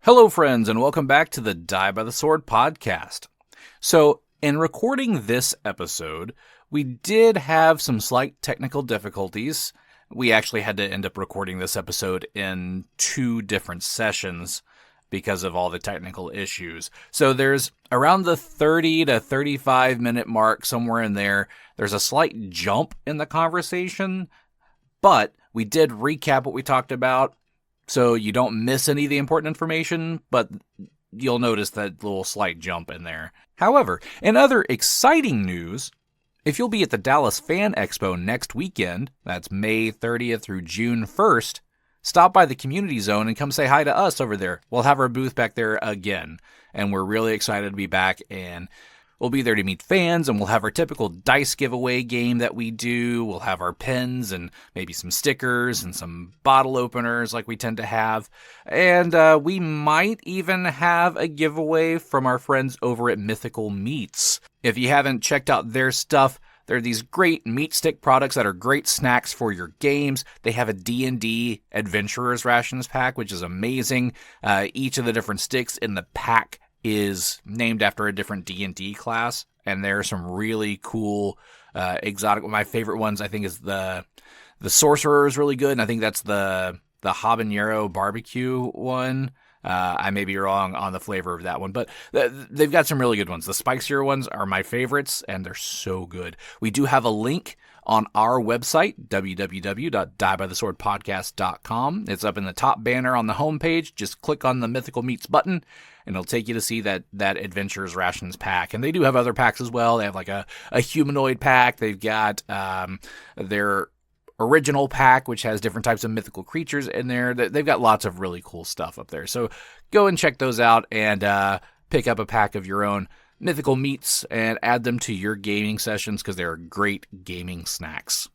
Hello, friends, and welcome back to the Die by the Sword podcast. So, in recording this episode, we did have some slight technical difficulties. We actually had to end up recording this episode in 2 different sessions because of all the technical issues. So there's around the 30 to 35 minute mark, somewhere in there, there's a slight jump in the conversation, but we did recap what we talked about. So you don't miss any of the important information, but you'll notice that little slight jump in there. However, in other exciting news, if you'll be at the Dallas Fan Expo next weekend, that's May 30th through June 1st, stop by the community zone and come say hi to us over there. We'll have our booth back there again, and we're really excited to be back, and we'll be there to meet fans, and we'll have our typical dice giveaway game that we do. We'll have our pens and maybe some stickers and some bottle openers like we tend to have. And we might even have a giveaway from our friends over at Mythical Meats. If you haven't checked out their stuff, they're these great meat stick products that are great snacks for your games. They have a D&D Adventures Rations Pack, which is amazing. Each of the different sticks in the pack is named after a different D&D class, and there are some really cool exotic. My favorite ones, I think, is the Sorcerer is really good, and I think that's the habanero barbecue one. I may be wrong on the flavor of that one, but they've got some really good ones. The spicier ones are my favorites, and they're so good. We do have a link on our website, www.diebytheswordpodcast.com. It's up in the top banner on the homepage. Just click on the Mythical Meats button, and it'll take you to see that Adventures Rations pack. And they do have other packs as well. They have like a humanoid pack. They've got their original pack, which has different types of mythical creatures in there. They've got lots of really cool stuff up there. So go and check those out and pick up a pack of your own Mythical Meats and add them to your gaming sessions because they're great gaming snacks.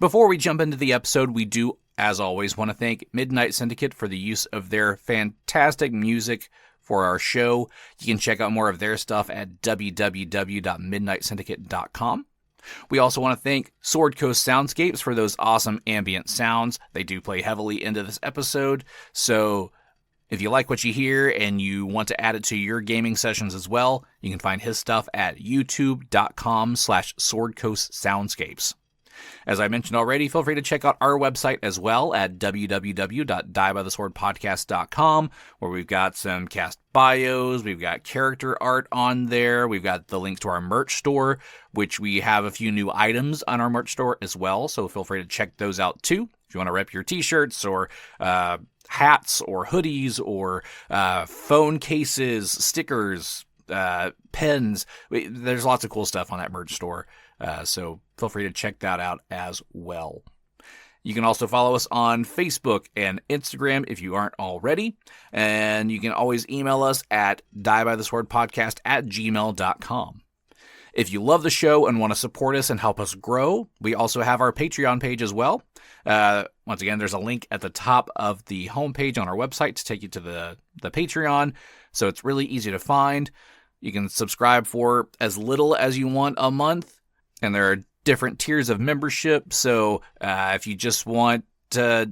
Before we jump into the episode, we do, as always, want to thank Midnight Syndicate for the use of their fantastic music for our show. You can check out more of their stuff at www.midnightsyndicate.com. We also want to thank Sword Coast Soundscapes for those awesome ambient sounds. They do play heavily into this episode, so if you like what you hear and you want to add it to your gaming sessions as well, you can find his stuff at youtube.com/swordcoastsoundscapes. As I mentioned already, feel free to check out our website as well at www.diebytheswordpodcast.com, where we've got some cast bios, we've got character art on there, we've got the link to our merch store, which we have a few new items on our merch store as well, so feel free to check those out too. If you want to rep your t-shirts or hats or hoodies or phone cases, stickers, pens, there's lots of cool stuff on that merch store. So feel free to check that out as well. You can also follow us on Facebook and Instagram if you aren't already. And you can always email us at diebytheswordpodcast@gmail.com. If you love the show and want to support us and help us grow, we also have our Patreon page as well. Once again, there's a link at the top of the homepage on our website to take you to the Patreon. So it's really easy to find. You can subscribe for as little as you want a month. And there are different tiers of membership, so if you just want to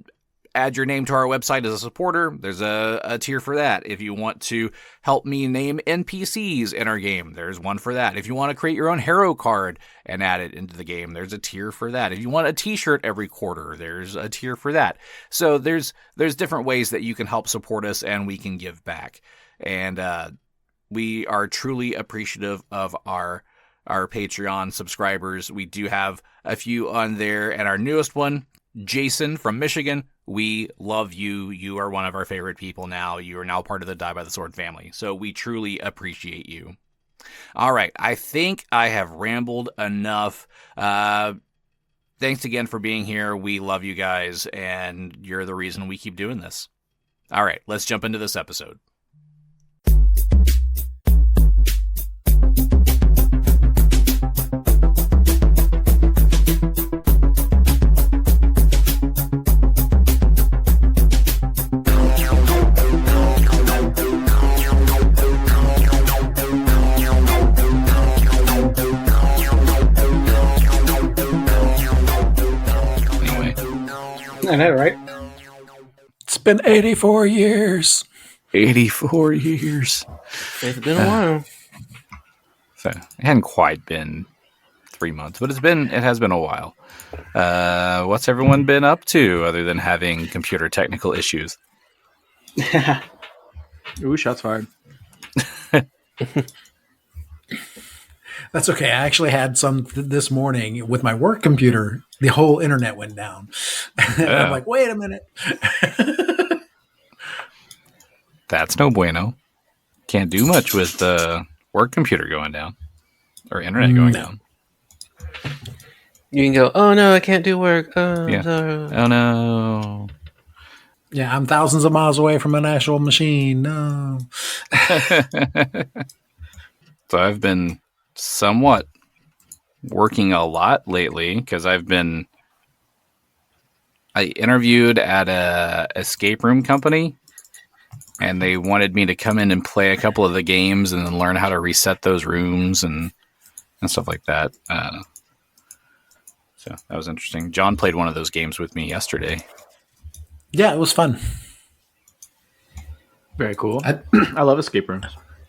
add your name to our website as a supporter, there's a tier for that. If you want to help me name NPCs in our game, there's one for that. If you want to create your own hero card and add it into the game, there's a tier for that. If you want a t-shirt every quarter, there's a tier for that. So there's different ways that you can help support us and we can give back. And we are truly appreciative of our Patreon subscribers. We do have a few on there, and our newest one, Jason from Michigan, we love you. You are one of our favorite people now. You are now part of the Die by the Sword family, so we truly appreciate you. All right, I think I have rambled enough. Thanks again for being here. We love you guys, and you're the reason we keep doing this. All right, let's jump into this episode. I know, right? It's been 84 years. 84 years. It's been a while. So it hadn't quite been 3 months, but it has been a while. What's everyone been up to other than having computer technical issues? Ooh, shots fired. That's okay. I actually had some this morning with my work computer. The whole internet went down. And I'm like, wait a minute. That's no bueno. Can't do much with the work computer going down or internet going down. You can go, oh no, I can't do work. Oh, Yeah. Oh no. Yeah, I'm thousands of miles away from an actual machine. No. So I've been somewhat working a lot lately because I interviewed at a escape room company, and they wanted me to come in and play a couple of the games and then learn how to reset those rooms and stuff like that. So that was interesting. John played one of those games with me yesterday. Yeah, it was fun. Very cool. I love escape rooms.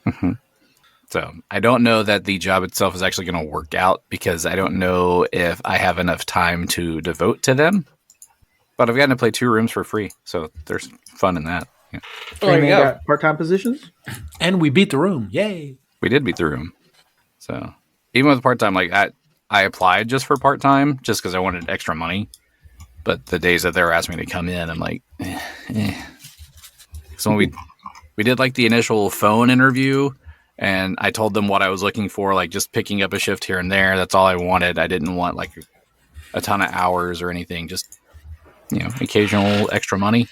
Mm-hmm. So I don't know that the job itself is actually going to work out because I don't know if I have enough time to devote to them. But I've gotten to play 2 rooms for free, so there's fun in that. Yeah. Oh, there you go. Got part-time positions? And we beat the room. Yay. We did beat the room. So even with part-time, like I applied just for part-time just because I wanted extra money. But the days that they were asking me to come in, I'm like, So when we did like the initial phone interview, and I told them what I was looking for, like just picking up a shift here and there. That's all I wanted. I didn't want like a ton of hours or anything, just, occasional extra money.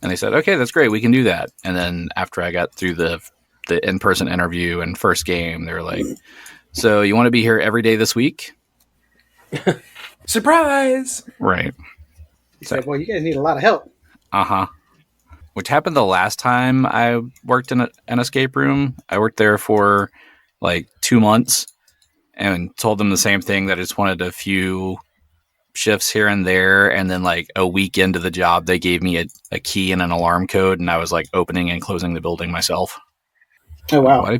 And they said, okay, that's great. We can do that. And then after I got through the in-person interview and first game, they were like, so you want to be here every day this week? Surprise! Right. He said, well, you guys need a lot of help. Uh-huh. Which happened the last time I worked in an escape room. I worked there for like 2 months and told them the same thing, that I just wanted a few shifts here and there. And then like a week into the job, they gave me a key and an alarm code, and I was like opening and closing the building myself. Oh, wow.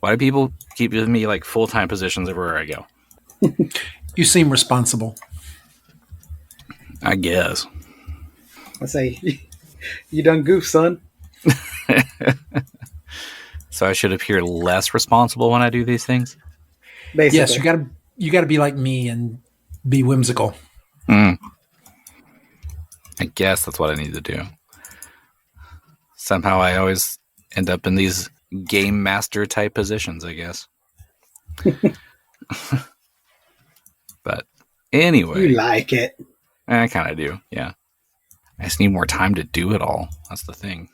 Why do people keep giving me like full-time positions everywhere I go? You seem responsible. I guess. I say, you done goof, son. So I should appear less responsible when I do these things? Basically. Yes, you gotta be like me and be whimsical. I guess that's what I need to do. Somehow I always end up in these game master type positions, I guess. But anyway. You like it. I kind of do, yeah. I just need more time to do it all. That's the thing.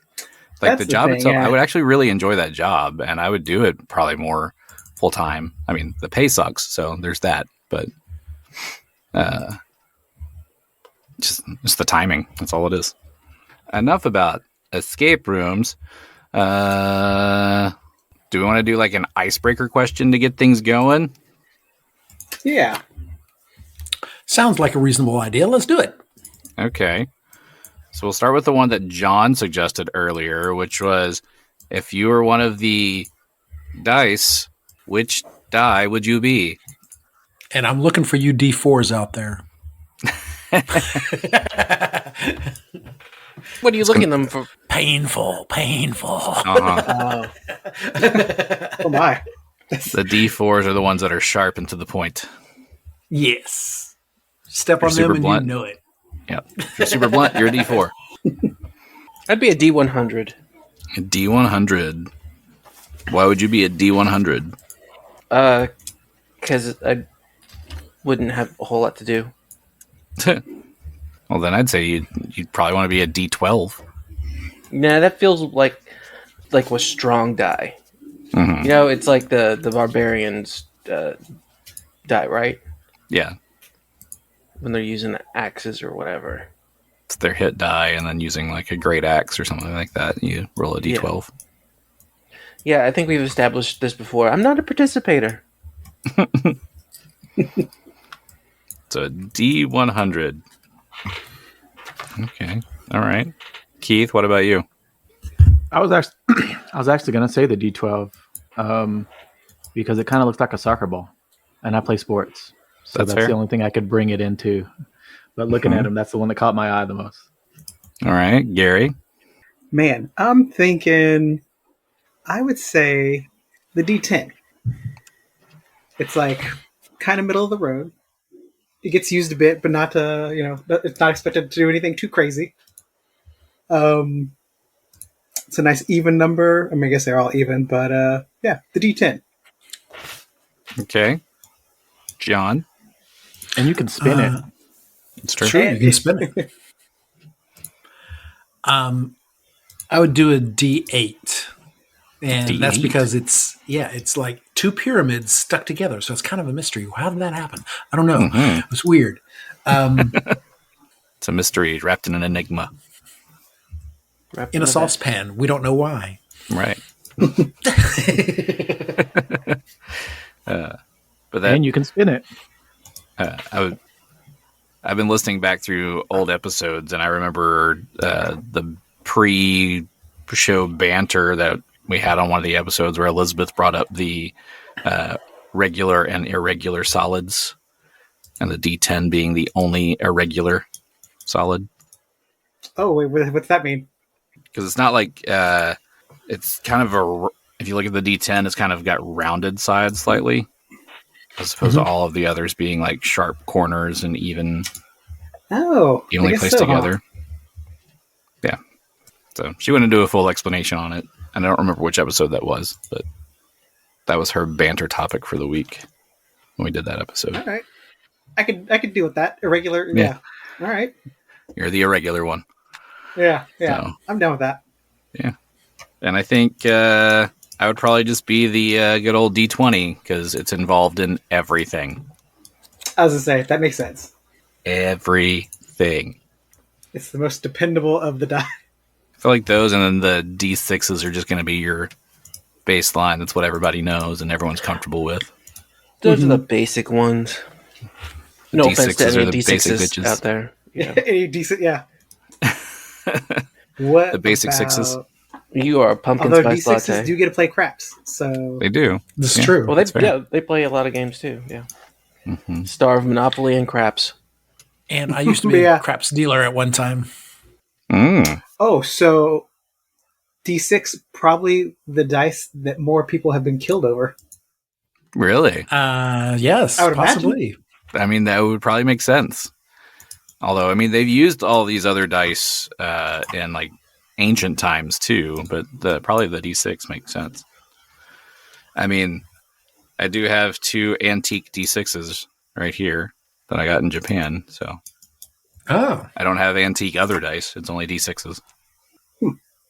Like the job itself, yeah. I would actually really enjoy that job, and I would do it probably more full time. I mean, the pay sucks, so there's that. But just the timing. That's all it is. Enough about escape rooms. Do we want to do like an icebreaker question to get things going? Yeah. Sounds like a reasonable idea. Let's do it. Okay. So we'll start with the one that John suggested earlier, which was, if you were one of the dice, which die would you be? And I'm looking for you D4s out there. What are you looking them for? Painful. Uh-huh. Oh my. The D4s are the ones that are sharp and to the point. Yes. Step You're on them and blunt. you know it. Yep. If you're super blunt, you're a D4. I'd be a D100. A D100. Why would you be a D100? Because I wouldn't have a whole lot to do. Well, then I'd say you'd probably want to be a D12. Nah, that feels like a strong die. Mm-hmm. You know, it's like the barbarians die, right? Yeah. When they're using axes or whatever. It's their hit die, and then using like a great axe or something like that, you roll a D12. Yeah, I think we've established this before. I'm not a participator. So a D100. Okay. All right. Keith, what about you? I was actually, I was actually gonna say the D12, because it kind of looks like a soccer ball, and I play sports, so That's that's fair. the only thing I could bring it into. But looking at him, that's the one that caught my eye the most. All right, Gary. Man, I'm thinking, I would say the D10. It's like kind of middle of the road. It gets used a bit, but not it's not expected to do anything too crazy. It's a nice even number. I mean, I guess they're all even, but yeah, the D10. Okay. John. And you can spin it. It's true. True, you can spin it. I would do a D8. And that's D8? because it's like two pyramids stuck together. So it's kind of a mystery. How did that happen? I don't know. It was weird. It's a mystery wrapped in an enigma. In a saucepan. We don't know why. Right. But that, And you can spin it. I've been listening back through old episodes, and I remember the pre-show banter that we had on one of the episodes where Elizabeth brought up the regular and irregular solids, and the D10 being the only irregular solid. Oh, wait, what's that mean? Because it's not like it's kind of if you look at the D10, it's kind of got rounded sides slightly, as opposed to all of the others being like sharp corners and evenly placed together. Yeah. So she went into a full explanation on it. And I don't remember which episode that was, but that was her banter topic for the week when we did that episode. All right. I could deal with that. Irregular. Yeah. All right. You're the irregular one. Yeah. So, I'm down with that. yeah. And I think I would probably just be the good old D20 because it's involved in everything. I was going to say, that makes sense. Everything. It's the most dependable of the die. I feel like those and then the D6s are just going to be your baseline. That's what everybody knows and everyone's comfortable with. Those are the basic ones. No offense to D6s any are the basic D6s bitches. out there. Yeah. Any decent, yeah. What The basic about, sixes. You are a pumpkin although spice D6s latte. do get to play craps, so They do. This Yeah. is true. Well, That's fair. they play a lot of games too. Yeah. Mm-hmm. Star of Monopoly and Craps. And I used to be Yeah. a craps dealer at one time. so D6 probably the dice that more people have been killed over. Really? Yes, I would possibly. I mean, that would probably make sense. Although, I mean, they've used all these other dice in like ancient times too, but probably the D6 makes sense. I mean, I do have 2 antique D6s right here that I got in Japan, so Oh, I don't have antique other dice. It's only D6s.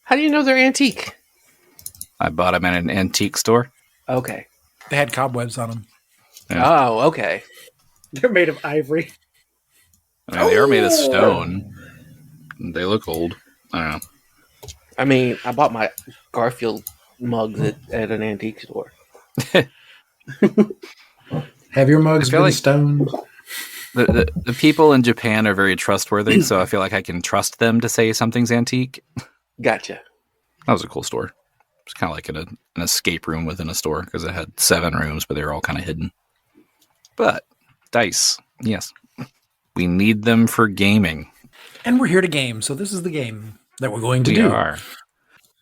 How do you know they're antique? I bought them at an antique store. Okay. they had cobwebs on them. Yeah. Oh, okay. They're made of ivory. I mean, they are made of stone. They look old. I don't know. I mean, I bought my Garfield mugs at an antique store. Have your mugs I feel been like- stoned? The people in Japan are very trustworthy, so I feel like I can trust them to say something's antique. Gotcha. That was a cool store. It's kind of like an escape room within a store because it had 7 rooms, but they were all kind of hidden. But dice, yes, we need them for gaming. And we're here to game, so this is the game that we're going to We do. are.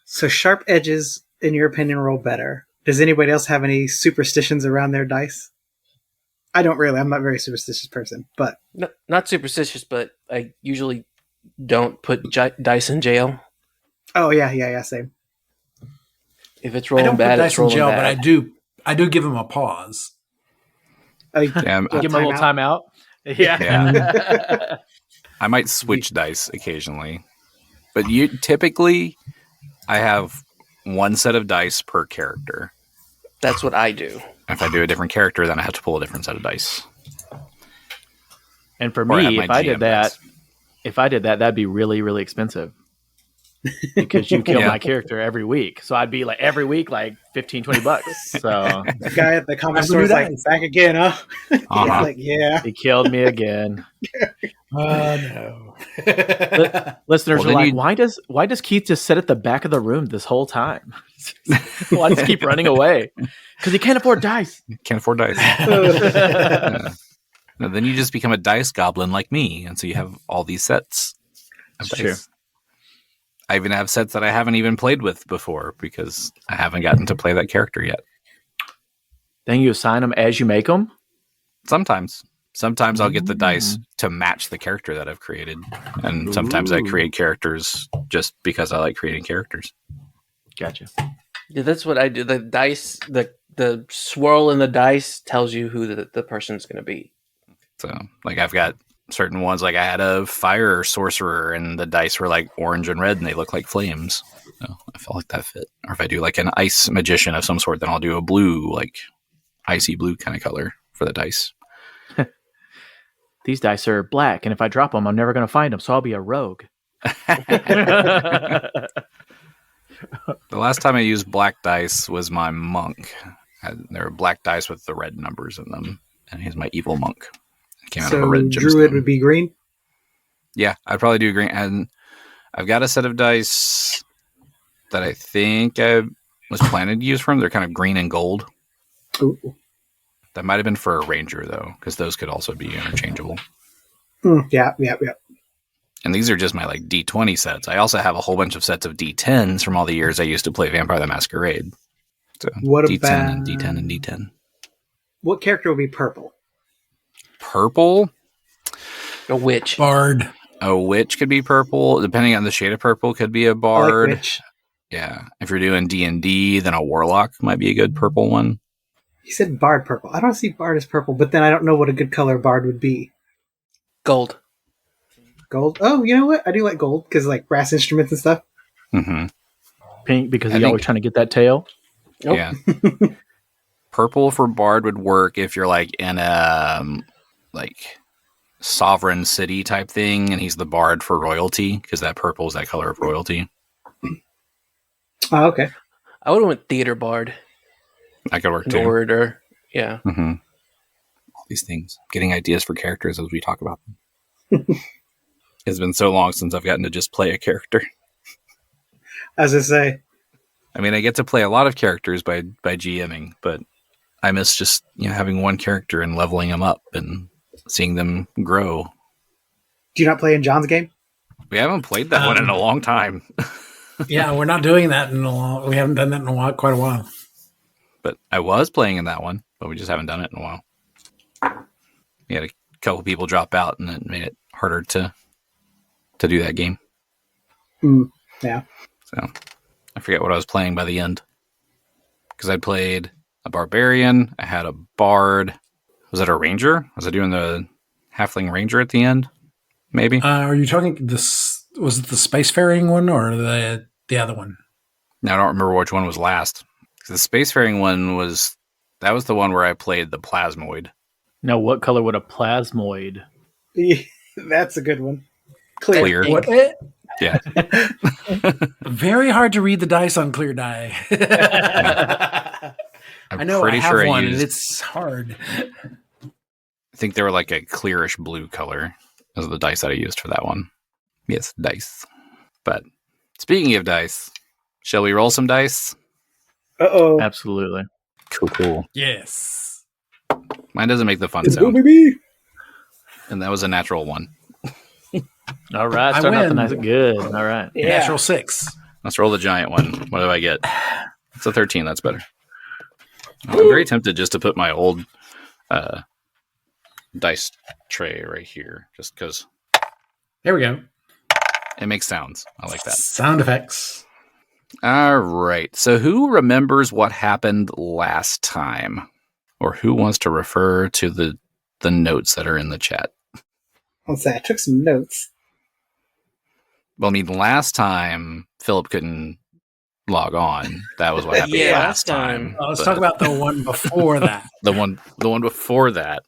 So sharp edges, in your opinion, roll better. Does anybody else have any superstitions around their dice? I don't really. I'm not a very superstitious person, but No, not superstitious, but I usually don't put dice in jail. oh yeah, same. If it's I rolling don't put bad, dice it's in rolling jail, bad. but I do give them a pause. Yeah, Give Give him a little timeout. Yeah. Yeah. I might switch dice occasionally, but typically I have 1 set of dice per character. That's what I do. If I do a different character, then I have to pull a different set of dice. And for Or have me, my if I GM did that, dice. that'd be really, really expensive. because you kill Yeah. my character every week. So I'd be like every week, like $15-$20. So The guy at the comic Have store is new like, dice. back again, huh? Uh-huh. Like, yeah. he killed me again. No. Listeners Well, are then like, you- why does Keith just sit at the back of the room this whole time? Why does he keep running away? Because he can't afford dice. Can't afford dice. Yeah. And then you just become a dice goblin like me, and so you have all these sets of It's dice. true. I even have sets that I haven't even played with before because I haven't gotten to play that character yet. Then you assign them as you make them. Sometimes I'll get the dice to match the character that I've created, and sometimes I Ooh. create characters just because I like creating characters. Gotcha. Yeah, that's what I do. The dice, the swirl in the dice tells you who the person's going to be. So, like, I've got certain ones, like I had a fire sorcerer, and the dice were like orange and red, and they look like flames. So I felt like that fit. Or if I do like an ice magician of some sort, then I'll do a blue, like icy blue kind of color for the dice. These dice are black, and if I drop them, I'm never going to find them, so I'll be a rogue. The last time I used black dice was my monk. There were black dice with the red numbers in them, and he's my evil monk. It came out of a So red druid gemstone. would be green. Yeah, I'd probably do green. And I've got a set of dice that I think I was planning to use for him. They're kind of green and gold. Ooh. That might have been for a ranger, though, because those could also be interchangeable. Yeah. And these are just my like D20 sets. I also have a whole bunch of sets of D10s from all the years I used to play Vampire the Masquerade. So What D10 about and D10 and D10. what character would be purple? Purple? A witch. Bard. A witch could be purple. Depending on the shade of purple, could be a I like bard. witch. Yeah. If you're doing D&D, then a warlock might be a good purple one. He said bard purple. I don't see bard as purple, but then I don't know what a good color bard would be. Gold. Gold. Oh, you know what? I do like gold because like brass instruments and stuff. Mm-hmm. Pink, because I he's think- always trying to get that tail. Nope. Yeah. Purple for bard would work if you're like in a like sovereign city type thing, and he's the bard for royalty because that purple is that color of royalty. Oh, okay. I would have went theater bard. That could work An too. orator. Yeah. Mm-hmm. All these things, getting ideas for characters as we talk about them. It's been so long since I've gotten to just play a character. As I say, I mean, I get to play a lot of characters by GMing, but I miss just having one character and leveling them up and seeing them grow. do you not play in John's game? We haven't played that one in a long time, Yeah, we're not doing that in a while. We haven't done that in a while, quite a while. but I was playing in that one, but we just haven't done it in a while. We had a couple people drop out, and it made it harder to do that game. Yeah. So I forget what I was playing by the end. Because I played a barbarian, I had a bard. Was it a ranger? Was I doing the halfling ranger at the end? Maybe? Are you talking this? Was it the spacefaring one or the other one? Now I don't remember which one was last. 'Cause the spacefaring one was the one where I played the plasmoid. Now, what color would a plasmoid? That's a good one. Clear. Clear. What? Yeah. Very hard to read the dice on clear die. I'm I know pretty I have sure one, I and used, it's hard. I think they were like a clearish blue color. Those are the dice that I used for that one. Yes, dice. But speaking of dice, shall we roll some dice? Uh-oh. Absolutely. Cool. Yes. Mine doesn't make the fun It's sound. gonna be me. And that was a natural one. All right. I Starting out the win. nice. Good. All right. Yeah. Natural 6. Let's roll the giant one. What do I get? It's a 13. That's better. I'm very tempted just to put my old dice tray right here, just because There we go. it makes sounds. I like that. Sound effects. All right. So who remembers what happened last time? Or who wants to refer to the notes that are in the chat? Let's say I took some notes. Well, I mean, last time Phillip couldn't log on. That was what happened Yeah, last last time. time. Let's But talk about the one before that. the one before that.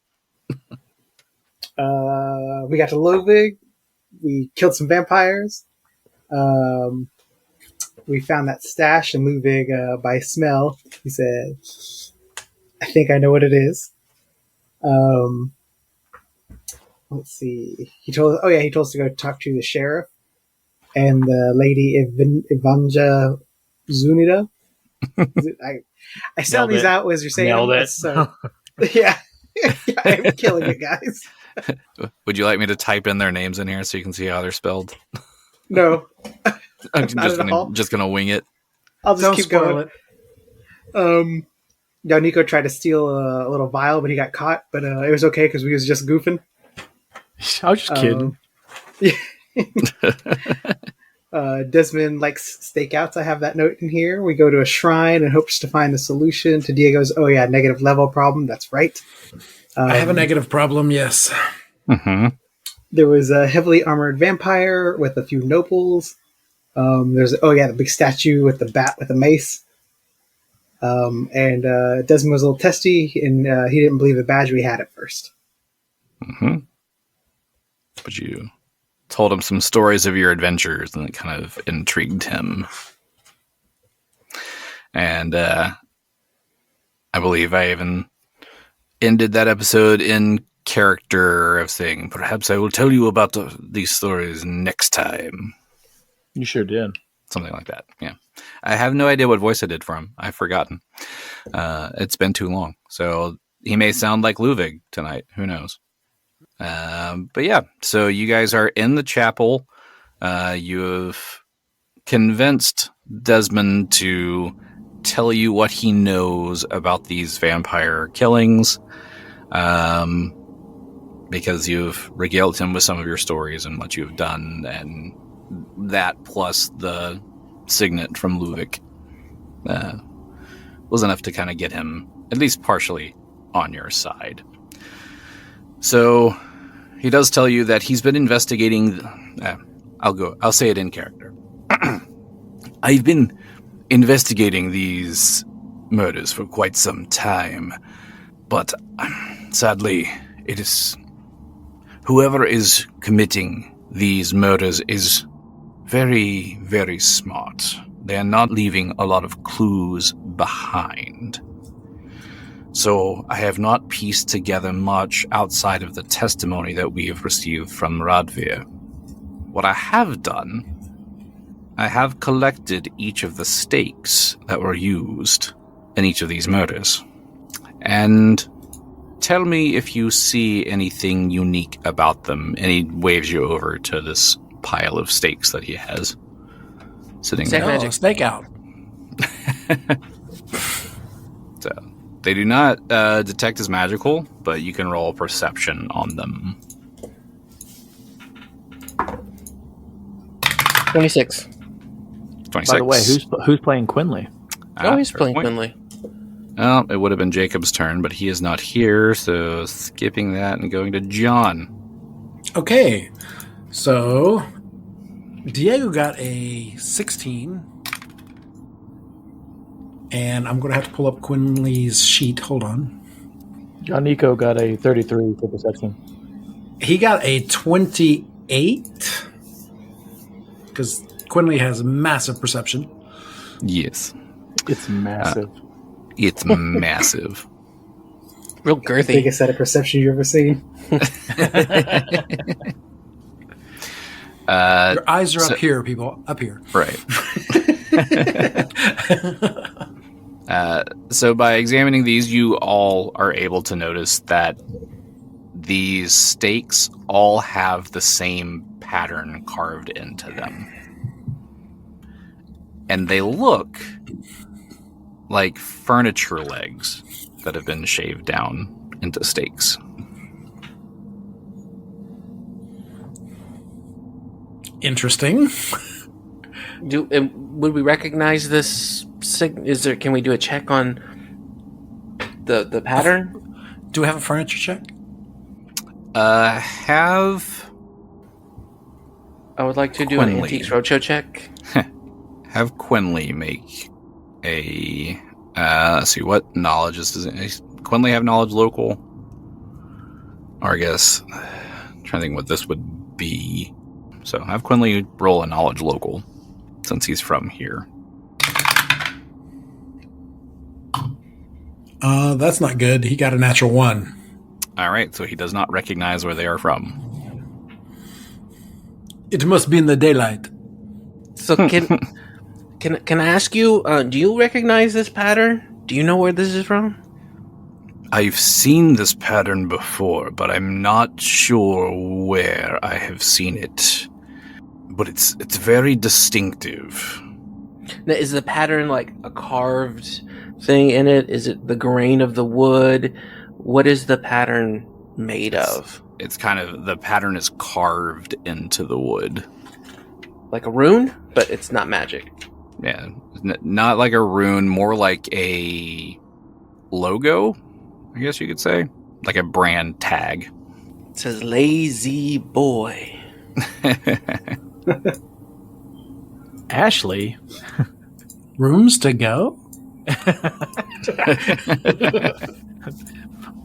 We got to Luvick. We killed some vampires. we found that stash in Luvick by smell. He said, I think I know what it is. Let's see. He told us to go talk to the sheriff and the lady Ivanja Zunida. I sound these out as you're saying Nailed them. it. So, yeah. I'm killing it, guys. Would you like me to type in their names in here so you can see how they're spelled? No. I'm Not just gonna wing it. I'll just Don't keep spoil going. Yaneeko tried to steal a little vial, but he got caught. But it was okay because we was just goofing. I was just kidding. Desmond likes stakeouts. I have that note in here. We go to a shrine and hopes to find the solution to Diego's negative level problem. That's right. I have a negative problem, yes. Mm-hmm. There was a heavily armored vampire with a few nobles. There's the big statue with the bat with the mace. And Desmond was a little testy, and he didn't believe the badge we had at first. Mm-hmm. But you told him some stories of your adventures, and it kind of intrigued him. And I believe I even ended that episode in character of saying, perhaps I will tell you about these stories next time. You sure did. Something like that, yeah. I have no idea what voice I did for him. I've forgotten. It's been too long. So he may sound like Luvick tonight. Who knows? But yeah, so you guys are in the chapel. You've convinced Desmond to tell you what he knows about these vampire killings. Because you've regaled him with some of your stories and what you've done, and that plus the signet from Luvick was enough to kind of get him at least partially on your side. So he does tell you that he's been investigating. I'll say it in character. I've been investigating these murders for quite some time, but sadly, it is whoever is committing these murders is very, very smart. They are not leaving a lot of clues behind. So I have not pieced together much outside of the testimony that we have received from Radvir. What I have done, I have collected each of the stakes that were used in each of these murders. And tell me if you see anything unique about them. And he waves you over to this pile of stakes that he has sitting there. Magic. Snake out. So they do not detect as magical, but you can roll perception on them. 26. 26. By the way, who's playing Quinley? He's playing Quinley. Well, it would have been Jacob's turn, but he is not here, so skipping that and going to John. Okay, so Diego got a 16, and I'm going to have to pull up Quinley's sheet. Hold on. Yaneeko got a 33 for perception. He got a 28, because Quinley has massive perception. Yes. It's massive. It's massive. Real girthy. Biggest set of perception you've ever seen. Your eyes are up here, people. Up here. Right. So by examining these, you all are able to notice that these stakes all have the same pattern carved into them. And they look like furniture legs that have been shaved down into stakes. Interesting. Would we recognize this? Can we do a check on the pattern? Do we have a furniture check? I would like to do an Quinley. Antiques Roadshow check. Have Quinley make a... let's see, what knowledge does Quinley have knowledge local? Or I guess... I'm trying to think what this would be. So have Quinley roll a knowledge local, since he's from here. That's not good. He got a natural 1. All right, so he does not recognize where they are from. It must be in the daylight. So can I ask you? Do you recognize this pattern? Do you know where this is from? I've seen this pattern before, but I'm not sure where I have seen it. But it's very distinctive. Now, is the pattern like a carved thing in it? Is it the grain of the wood? What is the pattern made of? It's kind of, the pattern is carved into the wood. Like a rune, but it's not magic. Yeah, not like a rune, more like a logo, I guess you could say. Like a brand tag. It says lazy boy. Ashley. Rooms to go?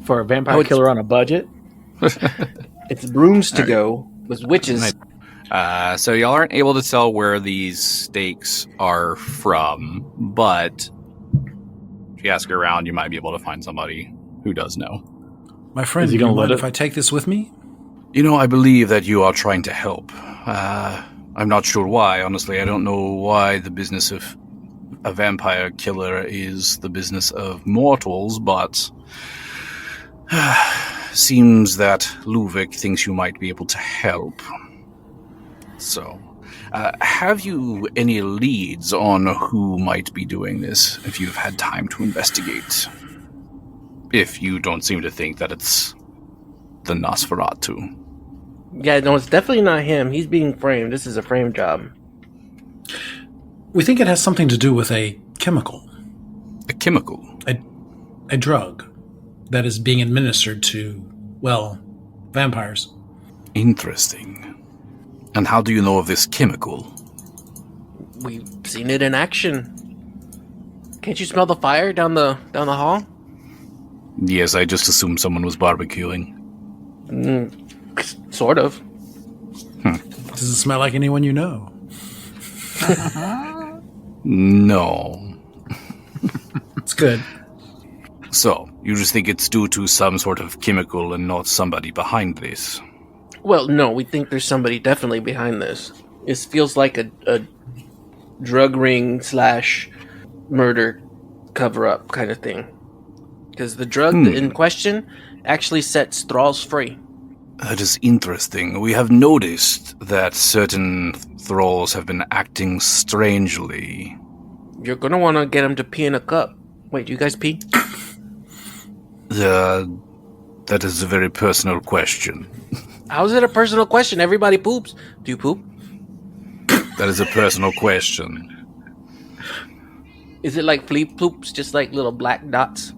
For a vampire killer on a budget? It's brooms to go with witches. So y'all aren't able to tell where these stakes are from, but if you ask around, you might be able to find somebody who does know. My friend, Is he do you gonna let mind it? if I take this with me? You know, I believe that you are trying to help. I'm not sure why, honestly. I don't know why the business of a vampire killer is the business of mortals, but seems that Luvick thinks you might be able to help. So, have you any leads on who might be doing this, if you've had time to investigate? If you don't seem to think that it's the Nosferatu. Yeah, no, it's definitely not him. He's being framed. This is a frame job. We think it has something to do with a chemical. A chemical? A drug that is being administered to, well, vampires. Interesting. And how do you know of this chemical? We've seen it in action. Can't you smell the fire down the hall? Yes, I just assumed someone was barbecuing. Sort of. Does it smell like anyone you know? No. It's good. So, you just think it's due to some sort of chemical and not somebody behind this? Well, no, we think there's somebody definitely behind this. It feels like a drug ring / murder cover-up kind of thing. Because the drug in question actually sets thralls free. That is interesting. We have noticed that certain thralls have been acting strangely. You're gonna want to get them to pee in a cup. Wait, do you guys pee? That is a very personal question. How's it a personal question? Everybody poops. Do you poop? That is a personal question. Is it like flea poops, just like little black dots?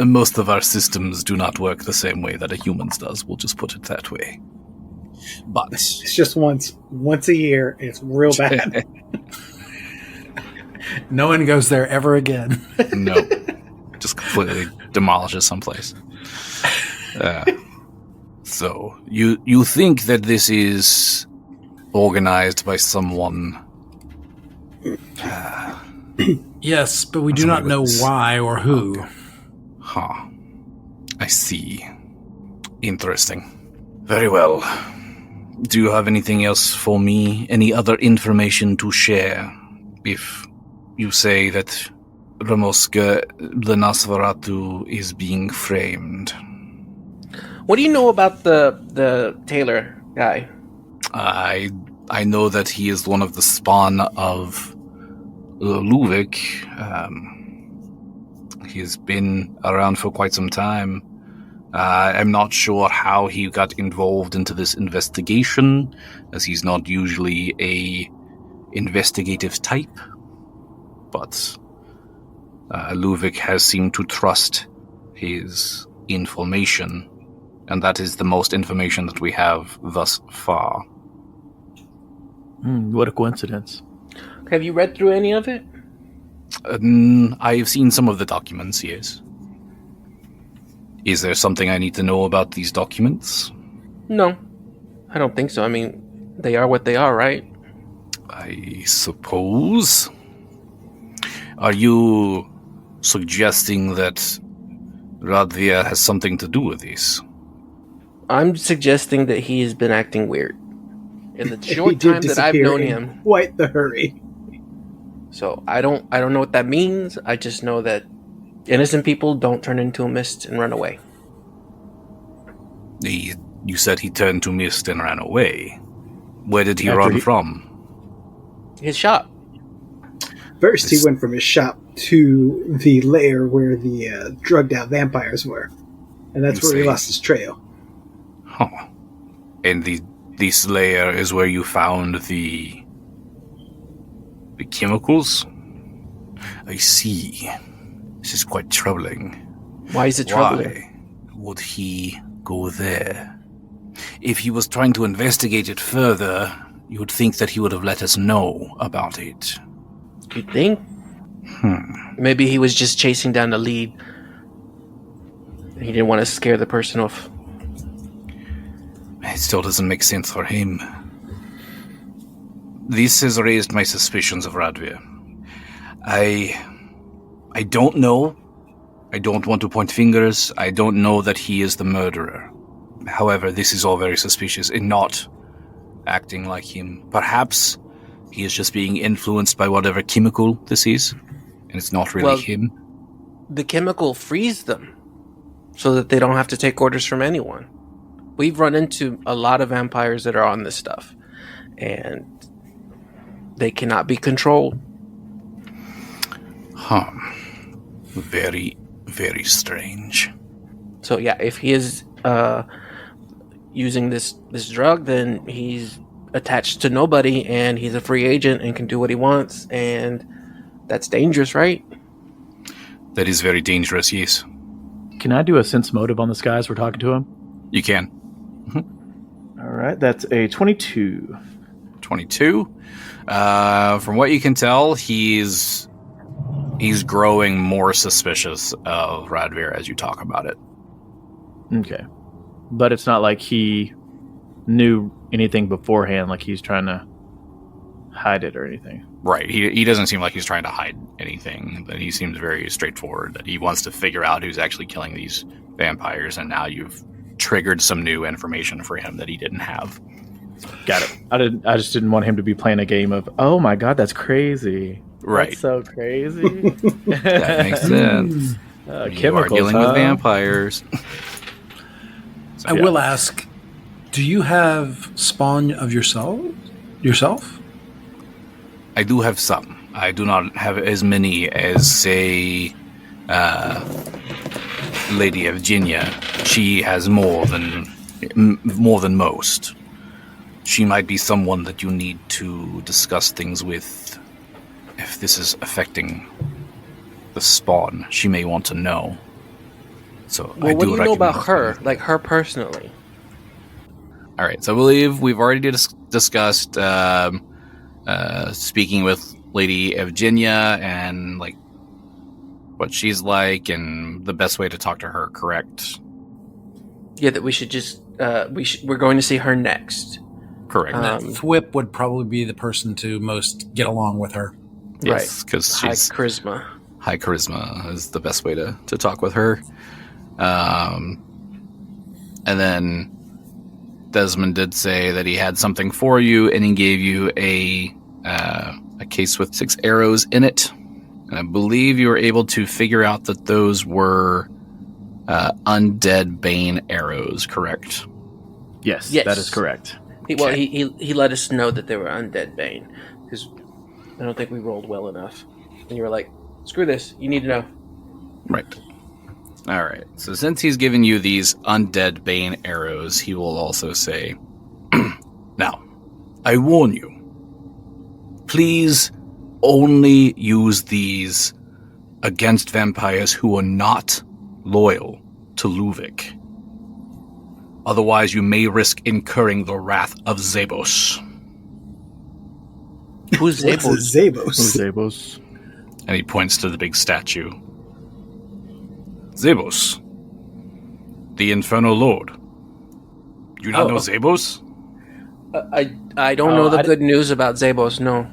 Most of our systems do not work the same way that a human's does. We'll just put it that way. But It's just once a year. It's real bad. No one goes there ever again. no, just completely demolishes someplace. So you think that this is organized by someone? Yes, but we do not know why or who. Huh. I see. Interesting. Very well. Do you have anything else for me? Any other information to share? If you say that Ramoska, the Nosferatu, is being framed. What do you know about the tailor guy? I know that he is one of the spawn of Luvick. He has been around for quite some time. I'm not sure how he got involved into this investigation, as he's not usually a investigative type. But Luvick has seemed to trust his information, and that is the most information that we have thus far. What a coincidence. Have you read through any of it? I've seen some of the documents, yes. Is there something I need to know about these documents? No, I don't think so. I mean, they are what they are, right? I suppose. Are you suggesting that Radvir has something to do with this? I'm suggesting that he has been acting weird in the He short did time that I've disappear known in him. quite the hurry. So I don't know what that means. I just know that innocent people don't turn into a mist and run away. You said he turned to mist and ran away. Where did he After run he- from? His shop. First, he went from his shop to the lair where the drugged-out vampires were. And that's where he Insane. lost his trail. Huh. And this layer is where you found the chemicals? I see. This is quite troubling. Why is it troubling? Why would he go there? If he was trying to investigate it further, you would think that he would have let us know about it. You think? Maybe he was just chasing down the lead. He didn't want to scare the person off. It still doesn't make sense for him. This has raised my suspicions of Radvir. I don't know. I don't want to point fingers. I don't know that he is the murderer. However, this is all very suspicious and not acting like him. Perhaps he is just being influenced by whatever chemical this is, and it's not really him. The chemical frees them so that they don't have to take orders from anyone. We've run into a lot of vampires that are on this stuff, and they cannot be controlled. Huh. Very, very strange. So yeah, if he is using this drug, then he's attached to nobody, and he's a free agent and can do what he wants, and that's dangerous, right? That is very dangerous, yes. Can I do a sense motive on this guy as we're talking to him? You can. All right, that's a 22. 22. From what you can tell, he's growing more suspicious of Radvir as you talk about it. Okay. But it's not like he knew anything beforehand, like he's trying to hide it or anything. Right. He doesn't seem like he's trying to hide anything, but he seems very straightforward, that he wants to figure out who's actually killing these vampires, and now you've triggered some new information for him that he didn't have. Got it. I just didn't want him to be playing a game of, oh my god, that's crazy. Right. That's so crazy. That makes sense. You are Chemicals, dealing with vampires. So, I will ask, do you have spawn of yourself? I do have some. I do not have as many as, say, Lady Evgenia. She has more than most. She might be someone that you need to discuss things with. If this is affecting the spawn, she may want to know. So Well, I what do you know about recommend- her? Like her personally? All right, so I believe we've already discussed speaking with Lady Evgenia and like what she's like and the best way to talk to her. Correct? Yeah, that we should just we're going to see her next. Correct. Thwip would probably be the person to most get along with her. Yes, because High she's charisma. high charisma is the best way to talk with her. And then Desmond did say that he had something for you, and he gave you a case with 6 arrows in it. And I believe you were able to figure out that those were undead bane arrows, correct? Yes, Yes. that is correct. He let us know that they were undead bane, because I don't think we rolled well enough. And you were like, screw this, you need to know. Right. All right. So since he's given you these undead bane arrows, he will also say, now, I warn you, please only use these against vampires who are not loyal to Luvick. Otherwise, you may risk incurring the wrath of Zabos. Who's What's a able? Zabos? Zabos. And he points to the big statue. Zabos, the Infernal Lord. You not know Zabos? I don't know the good news about Zabos, no.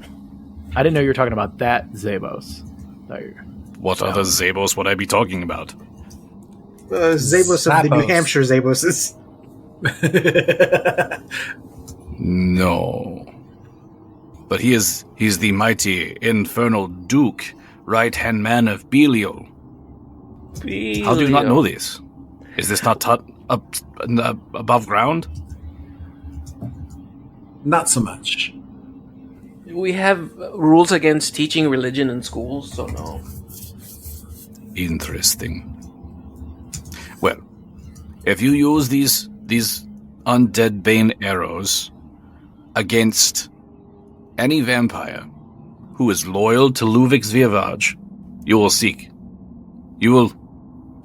I didn't know you were talking about that Zabos. No. What other Zabos would I be talking about? Zabos of the New Zappos. Hampshire Zaboses. No. But he's the mighty infernal Duke, right-hand man of Belial. How do you not know this? Is this not taught up above ground? Not so much. We have rules against teaching religion in schools, so no. Interesting. Well, if you use these undead bane arrows against any vampire who is loyal to Luvick's Vivage, you will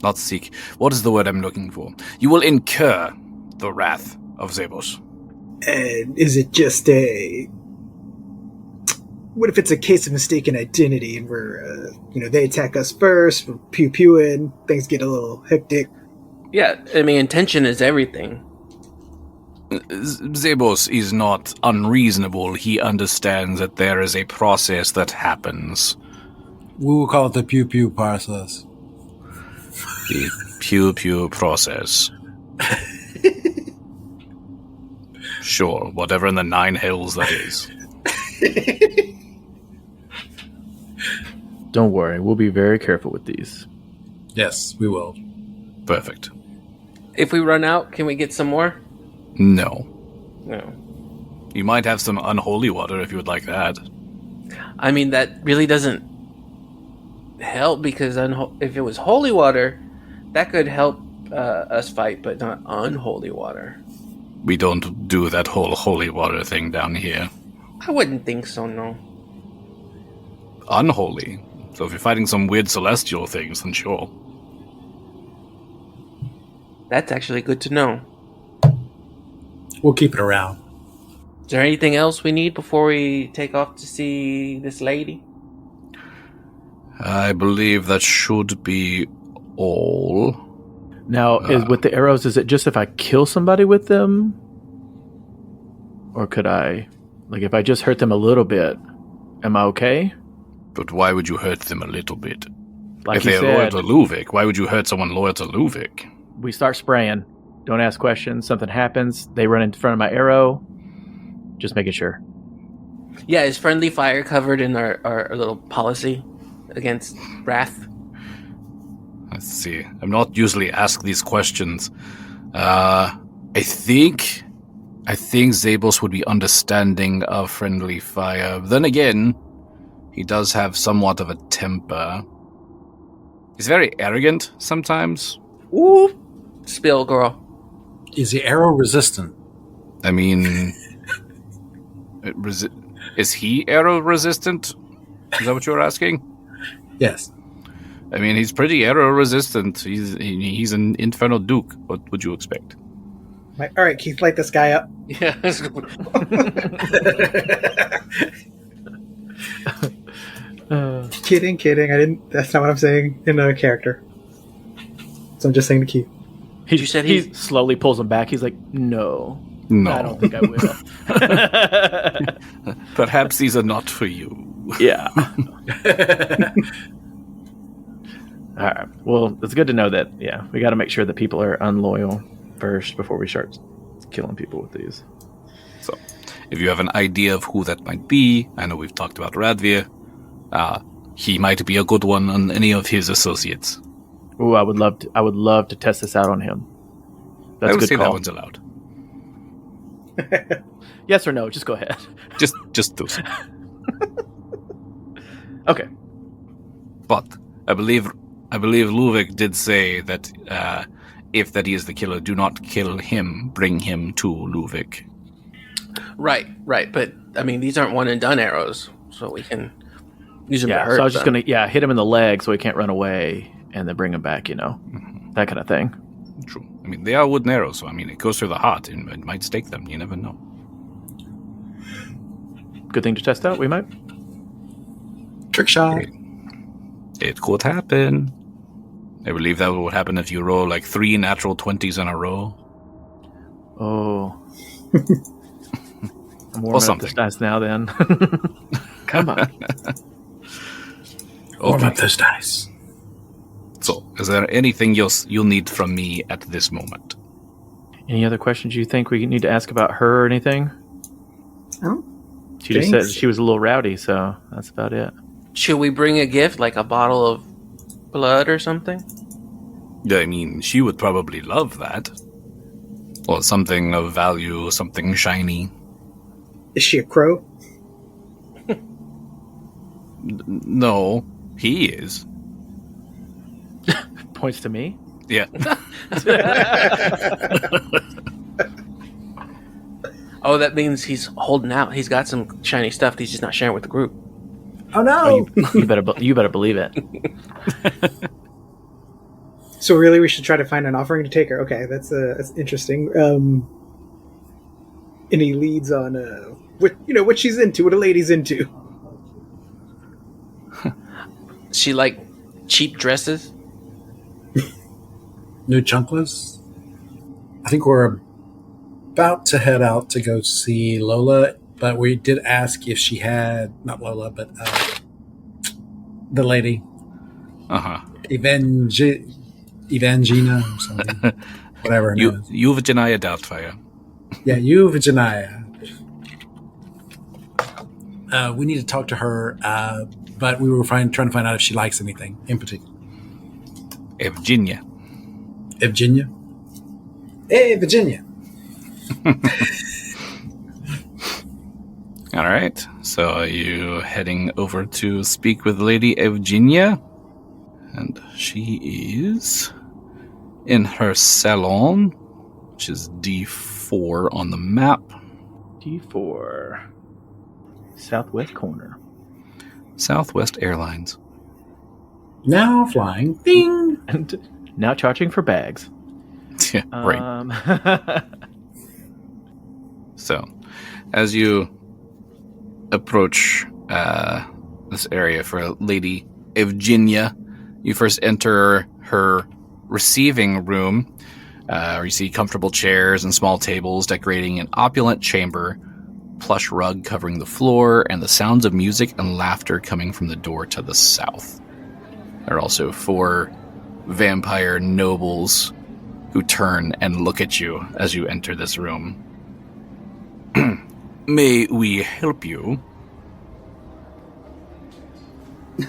not seek. What is the word I'm looking for? You will incur the wrath of Zabos. And is it just a... What if it's a case of mistaken identity and we're, they attack us first, we're pew-pewing, things get a little hectic? Yeah, I mean, intention is everything. Zabos is not unreasonable. He understands that there is a process that happens. We will call it the pew-pew process. The pew-pew process. Sure, whatever in the 9 hills that is. Don't worry, we'll be very careful with these. Yes, we will. Perfect. If we run out, can we get some more? No. No. You might have some unholy water if you would like that. I mean, that really doesn't help because if it was holy water, that could help us fight, but not unholy water. We don't do that whole holy water thing down here. I wouldn't think so, no. Unholy. So if you're fighting some weird celestial things, then sure. That's actually good to know. We'll keep it around. Is there anything else we need before we take off to see this lady? I believe that should be all. Now, with the arrows, is it just if I kill somebody with them? Or could I... Like, if I just hurt them a little bit, am I okay? But why would you hurt them a little bit? Like if you they're loyal said, to Luvick, why would you hurt someone loyal to Luvick? we start spraying. Don't ask questions. Something happens. They run in front of my arrow. Just making sure. Yeah, is friendly fire covered in our little policy against wrath? Let's see. I'm not usually asked these questions. I think Zabos would be understanding of friendly fire. Then again, he does have somewhat of a temper. He's very arrogant sometimes. Ooh, spill, girl. Is the arrow resistant? I mean, is he arrow resistant? Is that what you're asking? Yes. I mean, he's pretty arrow resistant. He's an infernal duke. What would you expect? Like, all right, Keith, light this guy up. Yeah. Kidding. I didn't. That's not what I'm saying in a character. So I'm just saying to Keith. You said he slowly pulls him back. He's like, no, I don't think I will. Perhaps these are not for you. Yeah. All right. Well, it's good to know that, yeah, we got to make sure that people are unloyal first before we start killing people with these. So, if you have an idea of who that might be, I know we've talked about Radvir. He might be a good one on any of his associates. Ooh, I would love to test this out on him. That's I a would good say call. that one's allowed. Yes or no? Just go ahead. Just do so. Okay. But I believe Luvick did say that if that he is the killer, do not kill him. Bring him to Luvick. Right. But I mean, these aren't one and done arrows, so we can use them to hurt. So I was just them. gonna hit him in the leg so he can't run away, and then bring him back. That kind of thing. True. I mean, they are wooden arrows, so I mean, it goes through the heart and it might stake them. You never know. Good thing to test out. We might. Trick shot. It could happen. I believe that would happen if you roll like 3 natural 20s in a row. Oh. I'm Or warming up something. this dice now. Then. Come on. Warm up those dice. So, is there anything else you'll need from me at this moment? Any other questions you think we need to ask about her or anything? Oh, She just said she was a little rowdy, so that's about it. Should we bring a gift, like a bottle of blood or something? I mean, she would probably love that. Or something of value, something shiny. Is she a crow? No, he is. Points to me. Yeah. Oh, that means he's holding out. He's got some shiny stuff. He's just not sharing with the group. Oh no! You better believe it. So really, we should try to find an offering to take her. Okay, that's interesting. Any leads on what she's into, what a lady's into? She like cheap dresses. New chunkless. I think we're about to head out to go see Lola, but we did ask if she had, not Lola, but the lady. Evangina or something. Whatever her name is. Geneva Doubtfire. Yeah, Geneva. We need to talk to her, but we were trying to find out if she likes anything in particular. Evgenia. Hey, Virginia. All right. So are you heading over to speak with Lady Evgenia? And she is in her salon, which is D4 on the map. D4. Southwest corner. Southwest Airlines. Now flying. Ding! And now charging for bags. Yeah, right. So, as you approach this area for Lady Evgenia, you first enter her receiving room, where you see comfortable chairs and small tables decorating an opulent chamber, plush rug covering the floor, and the sounds of music and laughter coming from the door to the south. There are also 4 vampire nobles who turn and look at you as you enter this room. May we help you?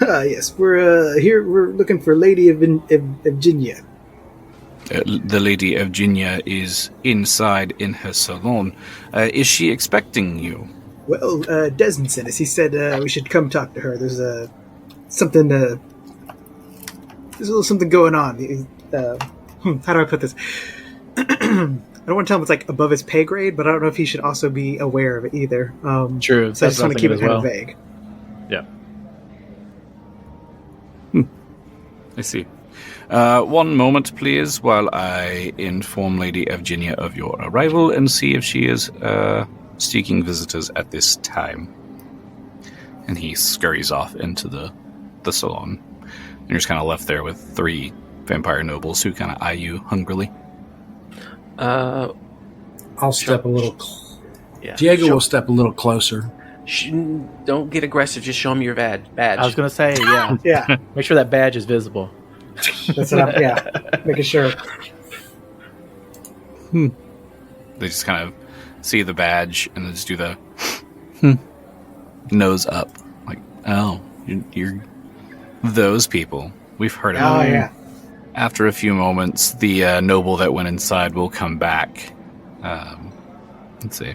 Yes, we're here. We're looking for Lady Evgenia. The Lady Evgenia is inside in her salon. Is she expecting you? Well, Desmond sent us. He said we should come talk to her. There's something. There's a little something going on. How do I put this? I don't want to tell him it's like above his pay grade, but I don't know if he should also be aware of it either. True. So I just want to keep it kind of vague. Yeah. I see. One moment, please, while I inform Lady Evgenia of your arrival and see if she is seeking visitors at this time. And he scurries off into the salon. And you're just kind of left there with 3 vampire nobles who kind of eye you hungrily. I'll step a little. Yeah. Diego will step a little closer. Don't get aggressive. Just show him your badge. I was going to say, yeah. Yeah. Make sure that badge is visible. That's what I'm, making sure. They just kind of see the badge and then just do the nose up. Like, oh, you're those people. We've heard of them. Oh, yeah. After a few moments, the noble that went inside will come back. Let's see.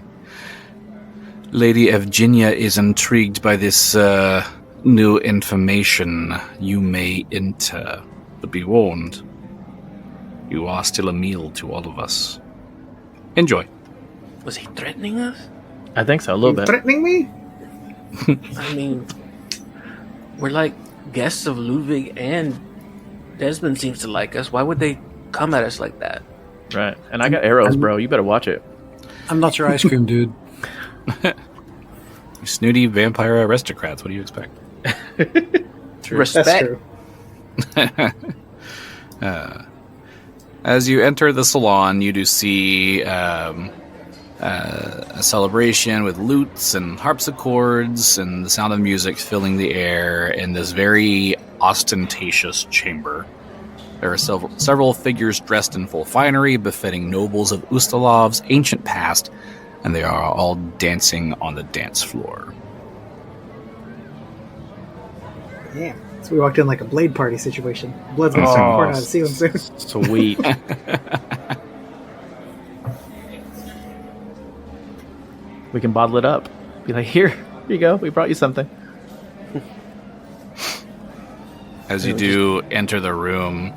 Lady Evgenia is intrigued by this new information. You may enter, but be warned. You are still a meal to all of us. Enjoy. Was he threatening us? I think so, a little bit. Threatening me? I mean, we're like guests of Luvick, and Desmond seems to like us. Why would they come at us like that? Right. And I got arrows, bro. You better watch it. I'm not your ice cream dude. Snooty vampire aristocrats. What do you expect? Respect. That's true. As you enter the salon, you do see a celebration with lutes and harpsichords and the sound of music filling the air in this very ostentatious chamber. There are several figures dressed in full finery, befitting nobles of Ustalov's ancient past, and they are all dancing on the dance floor. Damn. So we walked in like a Blade Party situation. Blood's gonna start pouring out of the ceiling soon. Sweet. We can bottle it up. Be like, here you go. We brought you something. As you do enter the room,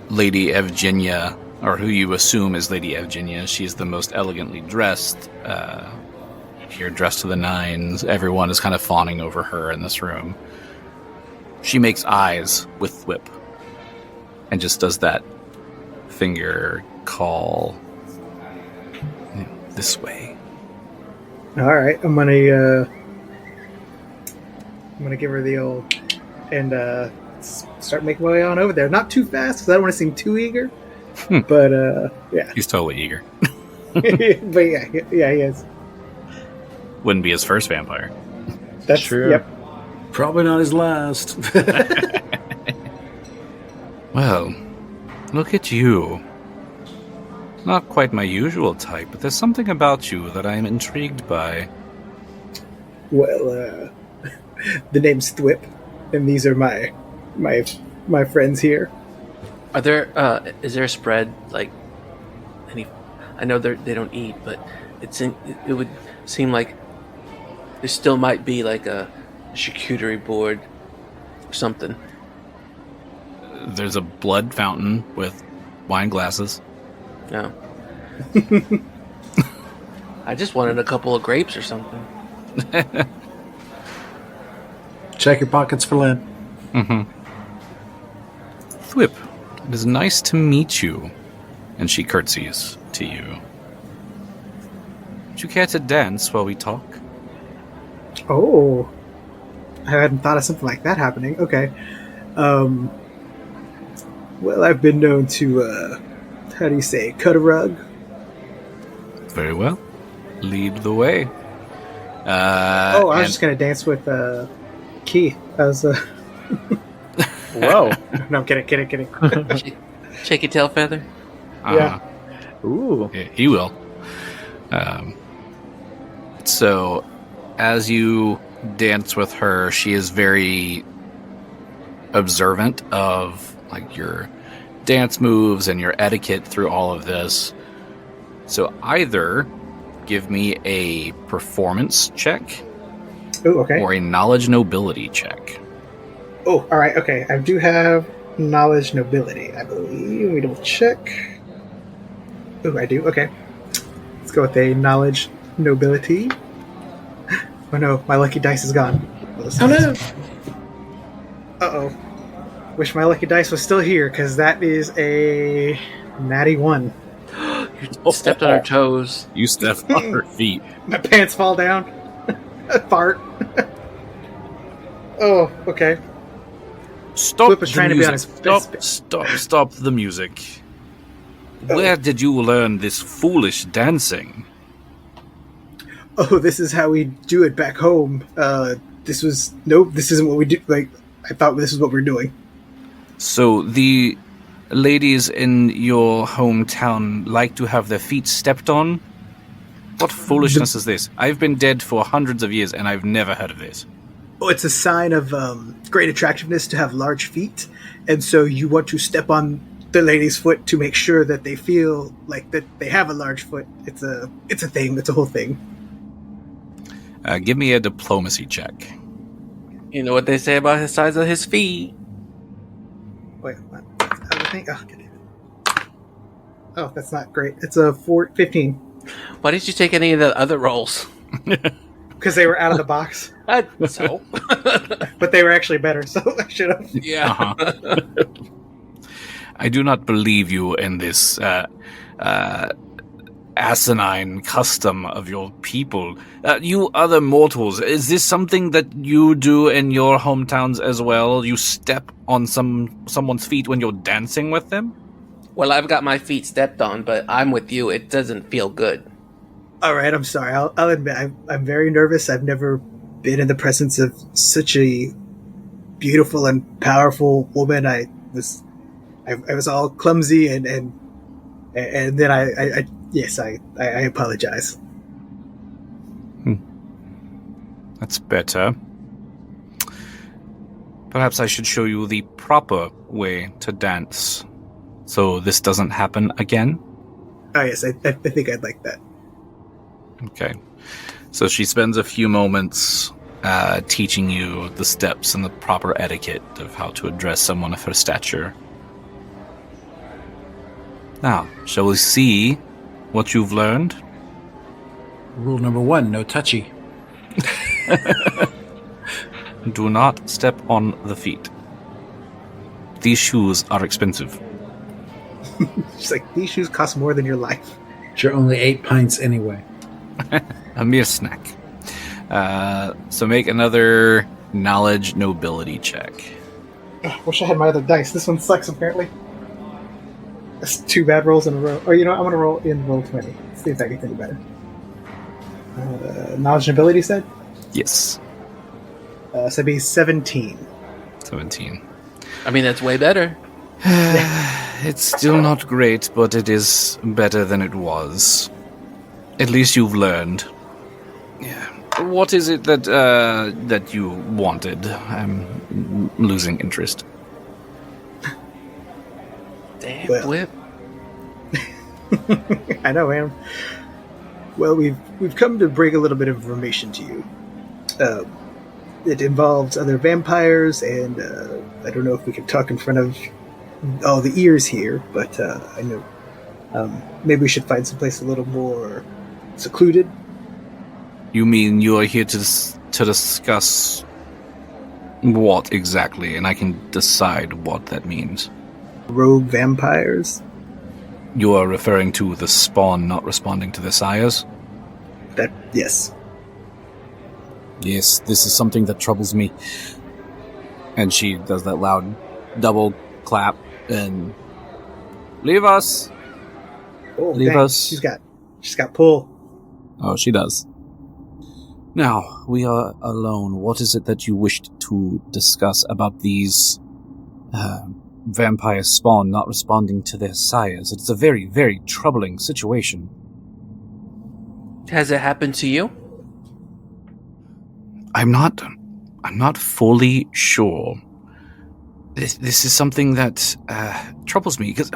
Lady Evgenia, or who you assume is Lady Evgenia, she's the most elegantly dressed. Here, dressed to the nines. Everyone is kind of fawning over her in this room. She makes eyes with Thwip and just does that finger call. This way. All right, I'm gonna give her the old and start making my way on over there. Not too fast because I don't want to seem too eager. But yeah, He's totally eager. but yeah, he is. Wouldn't be his first vampire. That's true. Yep. Probably not his last. Well, look at you. Not quite my usual type, but there's something about you that I am intrigued by. Well, the name's Thwip, and these are my friends here. Are there? Is there a spread like any? I know they don't eat, but it would seem like there still might be like a charcuterie board or something. There's a blood fountain with wine glasses. No. I just wanted a couple of grapes or something. Check your pockets for lint. Thwip, it is nice to meet you. And she curtsies to you. Would you care to dance while we talk? Oh, I hadn't thought of something like that happening. Okay. Well, I've been known to, how do you say, cut a rug? Very well. Lead the way. I was just going to dance with Keith. I was, Whoa. No, I'm kidding. Shake your tail feather. Yeah. Ooh. Yeah, he will. So, as you dance with her, she is very observant of like your dance moves and your etiquette through all of this. So either give me a performance check Oh, okay. or a knowledge nobility check. Oh, all right. Okay, I do have knowledge nobility, I believe. Let me double check. Oh, I do. Okay, let's go with a knowledge nobility. Oh no, my lucky dice is gone. Oh no! Uh-oh. Wish my lucky dice was still here, because that is a natty 1. You stepped on her toes. You step on her feet. My pants fall down. Fart. Oh, okay. Stop Thwip was the trying to be on music. his- Stop the music. Where did you learn this foolish dancing? Oh, this is how we do it back home. This isn't what we do. Like, I thought this is what we're doing. So the ladies in your hometown like to have their feet stepped on? What foolishness is this? I've been dead for hundreds of years and I've never heard of this. Oh, it's a sign of great attractiveness to have large feet, and so you want to step on the lady's foot to make sure that they feel like that they have a large foot. It's a thing. It's a whole thing. Give me a diplomacy check. You know what they say about the size of his feet. Wait, what? Other thing? Oh, get it. Oh, that's not great. It's a 15 Why didn't you take any of the other rolls? because they were out of the box, So? but they were actually better. So I should have. Yeah. I do not believe you in this asinine custom of your people. You other mortals, is this something that you do in your hometowns as well? You step on someone's feet when you're dancing with them? Well, I've got my feet stepped on, but I'm with you. It doesn't feel good. All right, I'm sorry. I'll admit I'm very nervous. I've never been in the presence of such a beautiful and powerful woman. I was all clumsy and then I apologize. That's better. Perhaps I should show you the proper way to dance, so this doesn't happen again. Oh yes, I think I'd like that. Okay. So she spends a few moments teaching you the steps and the proper etiquette of how to address someone of her stature. Now, shall we see what you've learned? Rule number 1, no touchy. Do not step on the feet. These shoes are expensive. She's like, these shoes cost more than your life. You're only 8 pints anyway. A mere snack. So make another knowledge nobility check. Wish I had my other dice. This one sucks, apparently. That's 2 bad rolls in a row. Or, I'm going to roll in roll 20. See if that gets any better. Knowledge and ability, said? Yes. So it'd be 17. 17. I mean, that's way better. It's still not great, but it is better than it was. At least you've learned. Yeah. What is it that you wanted? I'm losing interest. Damn, Well. Thwip. I know, man. Well, we've come to bring a little bit of information to you. It involves other vampires, and I don't know if we can talk in front of all the ears here, but I know maybe we should find someplace a little more secluded. You mean you are here to discuss what exactly, and I can decide what that means. Rogue vampires? You are referring to the spawn not responding to their sires? Yes. Yes, this is something that troubles me. And she does that loud double clap and leave us. Oh, Leave dang. us. She's got pull. Oh, she does. Now, we are alone. What is it that you wished to discuss about these vampire spawn not responding to their sires? It's a very, very troubling situation. Has it happened to you? I'm not fully sure. This is something that troubles me because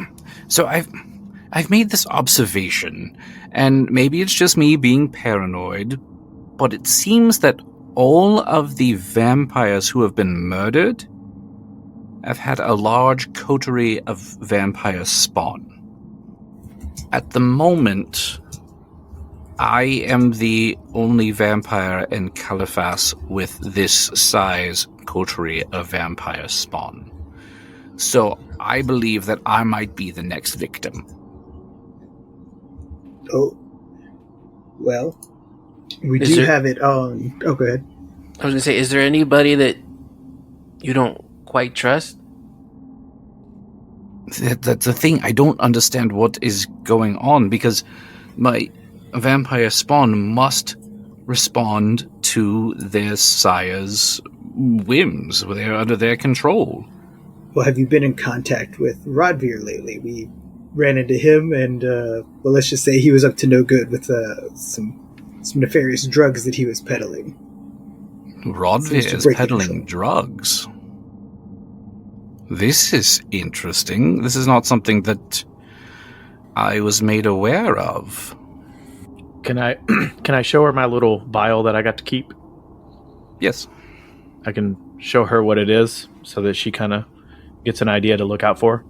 I've made this observation, and maybe it's just me being paranoid, but it seems that all of the vampires who have been murdered have had a large coterie of vampire spawn. At the moment, I am the only vampire in Caliphas with this size coterie of vampire spawn. So I believe that I might be the next victim. Oh. Well, we Is do there- have it on... Oh, go ahead. I was going to say, is there anybody that you don't quite trust? That's the thing. I don't understand what is going on because my vampire spawn must respond to their sire's whims. They're under their control. Well, have you been in contact with Radvir lately? We ran into him, and well, let's just say he was up to no good with some nefarious drugs that he was peddling. Radvir Seems to is break peddling control. drugs. This is interesting. This is not something that I was made aware of. Can I show her my little vial that I got to keep? Yes. I can show her what it is so that she kind of gets an idea to look out for.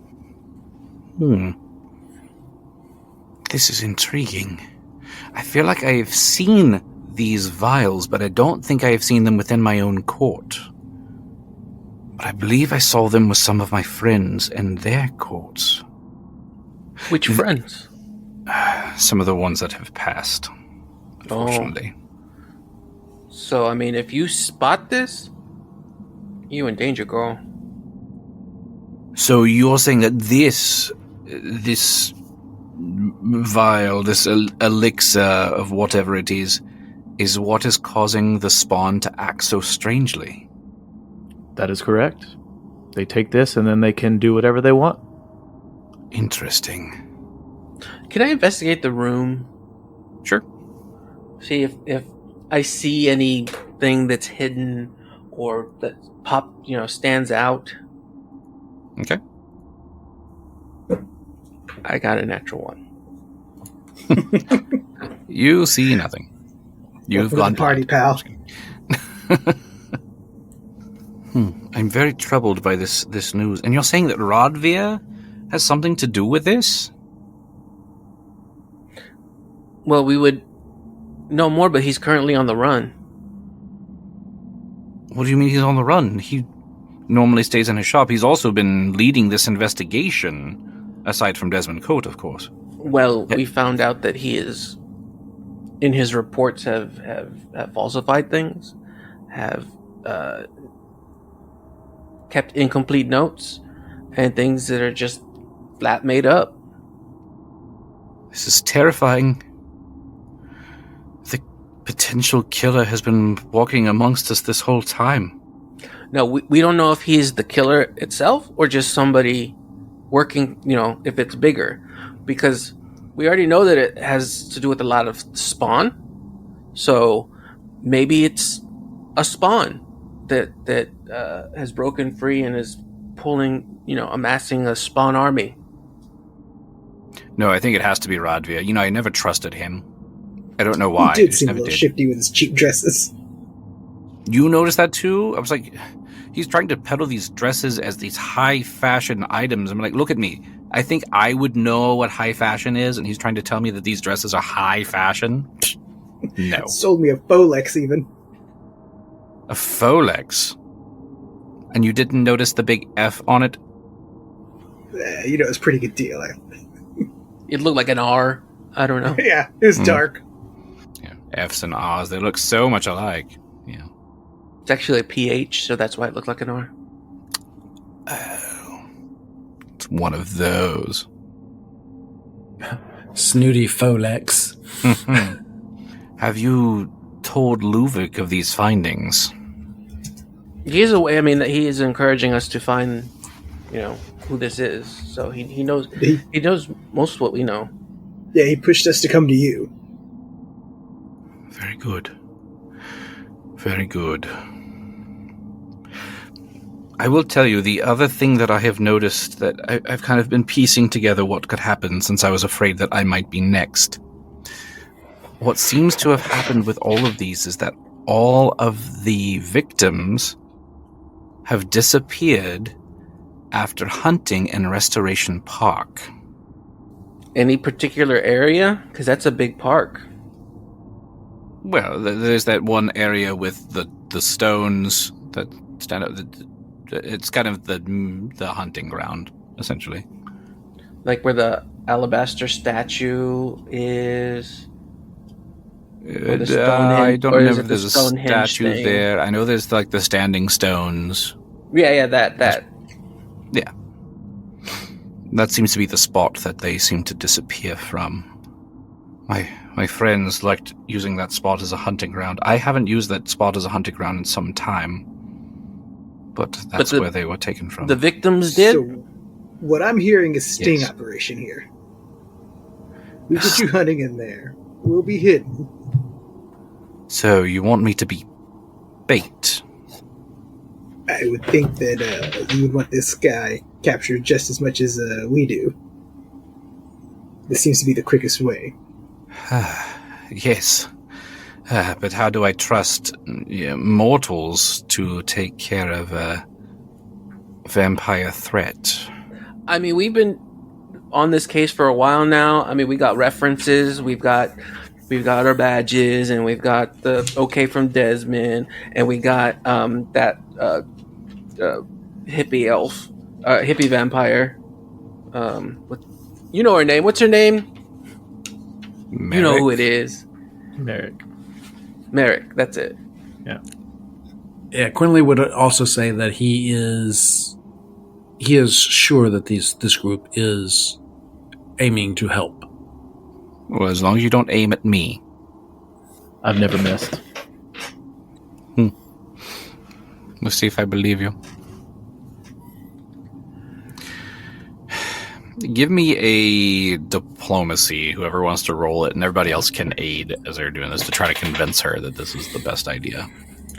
This is intriguing. I feel like I have seen these vials, but I don't think I have seen them within my own court. But I believe I saw them with some of my friends in their courts. Which friends? Some of the ones that have passed, unfortunately. So, I mean, if you spot this, you in danger, girl. So you're saying that this this vial, this elixir of whatever it is what is causing the spawn to act so strangely. That is correct. They take this and then they can do whatever they want. Interesting. Can I investigate the room? Sure. See if I see anything that's hidden or that stands out. Okay. I got a natural 1. You see nothing. You've Welcome gone to the party, pal. I'm very troubled by this news. And you're saying that Radvir has something to do with this? Well, we would know more, but he's currently on the run. What do you mean he's on the run? He normally stays in his shop. He's also been leading this investigation, aside from Desmond Coate, of course. Well, we found out that he is, in his reports, have falsified things, have kept incomplete notes, and things that are just flat made up. This is terrifying. The potential killer has been walking amongst us this whole time. No, we don't know if he's the killer itself or just somebody working, if it's bigger. Because we already know that it has to do with a lot of spawn. So maybe it's a spawn that has broken free and is pulling, amassing a spawn army. No, I think it has to be Radvir. I never trusted him. I don't know why. He did seem a Never little did. shifty with his cheap dresses. You noticed that too? I was like, he's trying to peddle these dresses as these high fashion items. I'm like, look at me. I think I would know what high fashion is, and he's trying to tell me that these dresses are high fashion? No. Sold me a Folex even. A Folex? And you didn't notice the big F on it? It's a pretty good deal. It looked like an R. I don't know. Yeah, it was dark. Yeah, F's and R's, they look so much alike. Yeah. It's actually a PH, so that's why it looked like an R. Oh. It's one of those. Snooty Folex. Have you told Luvick of these findings? He is away. I mean, he is encouraging us to find, who this is. So he knows. He knows most of what we know. Yeah, he pushed us to come to you. Very good. Very good. I will tell you, the other thing that I have noticed that I've kind of been piecing together what could happen since I was afraid that I might be next. What seems to have happened with all of these is that all of the victims have disappeared after hunting in Restoration Park. Any particular area? Because that's a big park. Well, there's that one area with the stones that stand out. It's kind of the hunting ground, essentially. Like where the alabaster statue is. I don't know if there's a Stonehenge statue thing? there. I know there's like the standing stones. Yeah, that. Yeah. That seems to be the spot that they seem to disappear from. My friends liked using that spot as a hunting ground. I haven't used that spot as a hunting ground in some time. But that's where they were taken from. The victims did? So, what I'm hearing is sting Yes. operation here. We put you hunting in there. We'll be hidden. So you want me to be bait? I would think that you would want this guy captured just as much as we do. This seems to be the quickest way. Yes. But how do I trust mortals to take care of a vampire threat? I mean, we've been on this case for a while now. I mean, we got references, we've got our badges, and we've got the okay from Desmond, and we got that hippie elf, hippie vampire. You know her name. What's her name? Merrick? You know who it is. Merrick. That's it. Yeah. Yeah, Quinley would also say that he is sure that this group is aiming to help. Well, as long as you don't aim at me. I've never missed. Let's see if I believe you. Give me a diplomacy, whoever wants to roll it, and everybody else can aid as they're doing this to try to convince her that this is the best idea.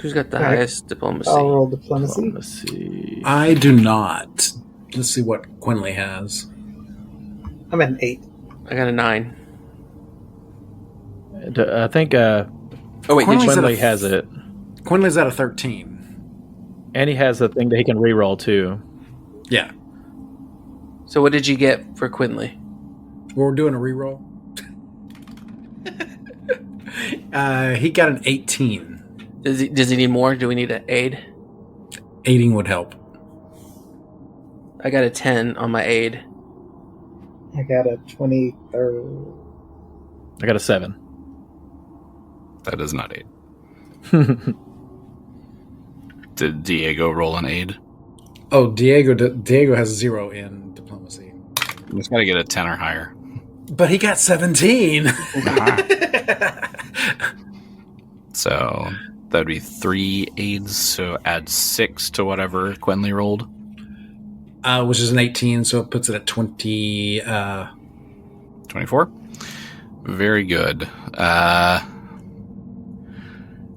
Who's got the All right. highest diplomacy? I'll roll diplomacy. Diplomacy. I do not. Let's see what Quinley has. I'm at an 8. I got a 9. I think Oh wait, Quinley's at Quinley a- has it. Quinley's at a 13. And he has a thing that he can reroll too. Yeah. so what did you get for Quinley? We're doing a reroll. He got an 18. Does he need more? Do we need an aid? Aiding would help. I got a 10 on my aid. I got a 23rd. I got a 7. That is not aid. Did Diego roll an aid? Oh, Diego has 0 in diplomacy. He's got to get a 10 or higher. But he got 17. So that would be 3 aids, so add 6 to whatever Quinley rolled. Which is an 18, so it puts it at 20. 24. Very good.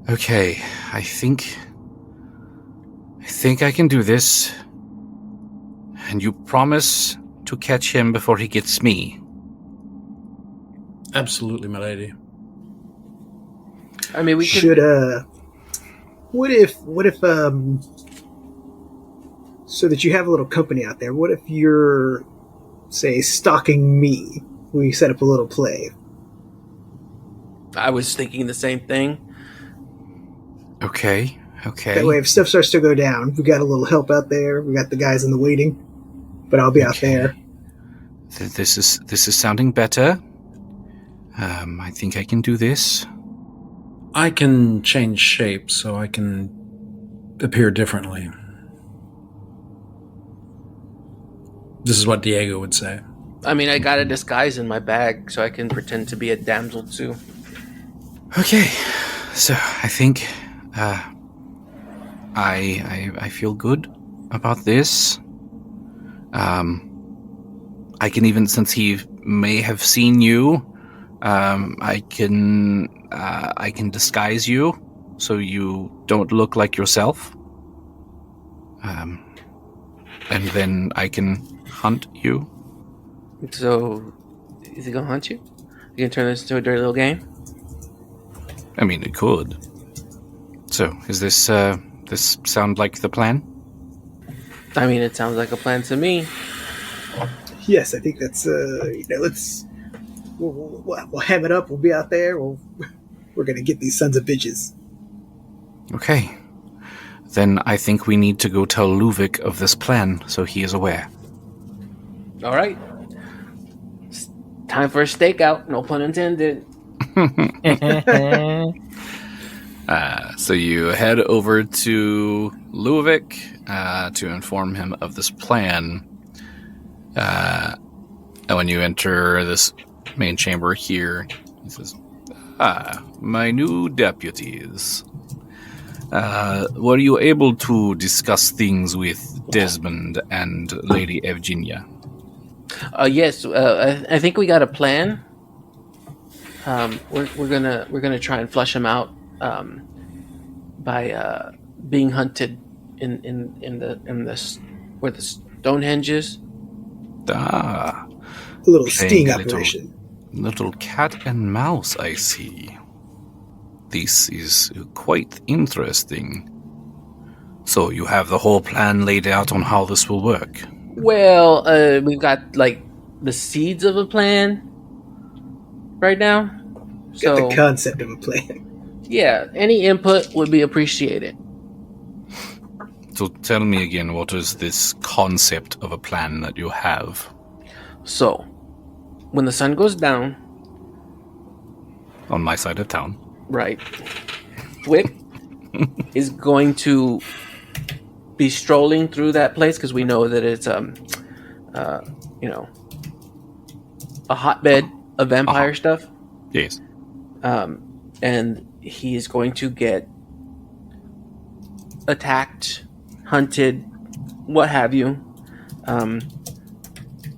Okay, I think I can do this. And you promise to catch him before he gets me. Absolutely, my lady. I mean, we could. Should what if so that you have a little company out there, what if you're, say, stalking me? We set up a little play. I was thinking the same thing. Okay. That way, if stuff starts to go down, we got a little help out there. We got the guys in the waiting, but I'll be out there. This is sounding better. I think I can do this. I can change shape so I can appear differently. This is what Diego would say. I mean, I got a disguise in my bag, so I can pretend to be a damsel too. Okay, so I think I feel good about this. I can even, since he may have seen you, I can disguise you so you don't look like yourself. And then I can hunt you. So, is he gonna hunt you? You gonna turn this into a dirty little game? I mean, it could. So, is this sound like the plan? I mean, it sounds like a plan to me. Yes, I think that's let's we'll ham it up. We'll be out there. We're gonna get these sons of bitches. Okay. Then I think we need to go tell Luvick of this plan so he is aware. All right. It's time for a stakeout. No pun intended. So you head over to Luvick to inform him of this plan. And when you enter this main chamber here, he says, my new deputies. Were you able to discuss things with Desmond and Lady Evgenia? Yes, I think we got a plan. We're gonna try and flush him out by being hunted in the where the Stonehenge is. Ah, A little Playing sting a little- operation. little cat and mouse, I see. This is quite interesting. So you have the whole plan laid out on how this will work. Well, we've got like the seeds of a plan right now. Got So the concept of a plan. yeah, any input would be appreciated. So tell me again, what is this concept of a plan that you have? So when the sun goes down, On my side of town. right, Thwip is going to be strolling through that place because we know that it's a hotbed of vampire stuff. Yes. And he is going to get attacked, hunted, what have you,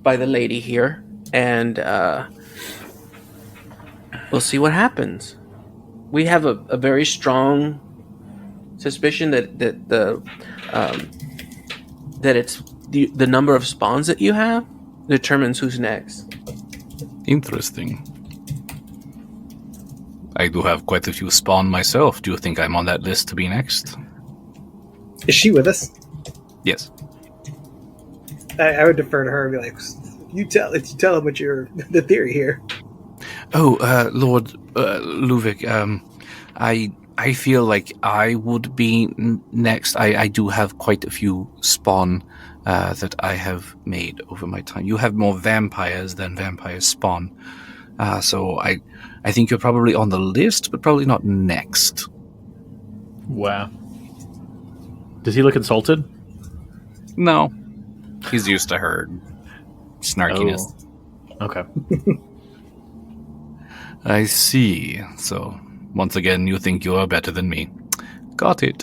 by the lady here, and we'll see what happens. We have a very strong suspicion that it's the number of spawns that you have determines who's next. Interesting. I do have quite a few spawn myself. Do you think I'm on that list to be next? Is she with us? Yes. I would defer to her and be like, you tell him what the theory here. Oh, Lord Luvick, I feel like I would be next. I do have quite a few spawn that I have made over my time. You have more vampires than vampires spawn. So I think you're probably on the list, but probably not next. Wow. Does he look insulted? No. He's used to her snarkiness. Oh. Okay. I see. So, once again, you think you are better than me. Got it.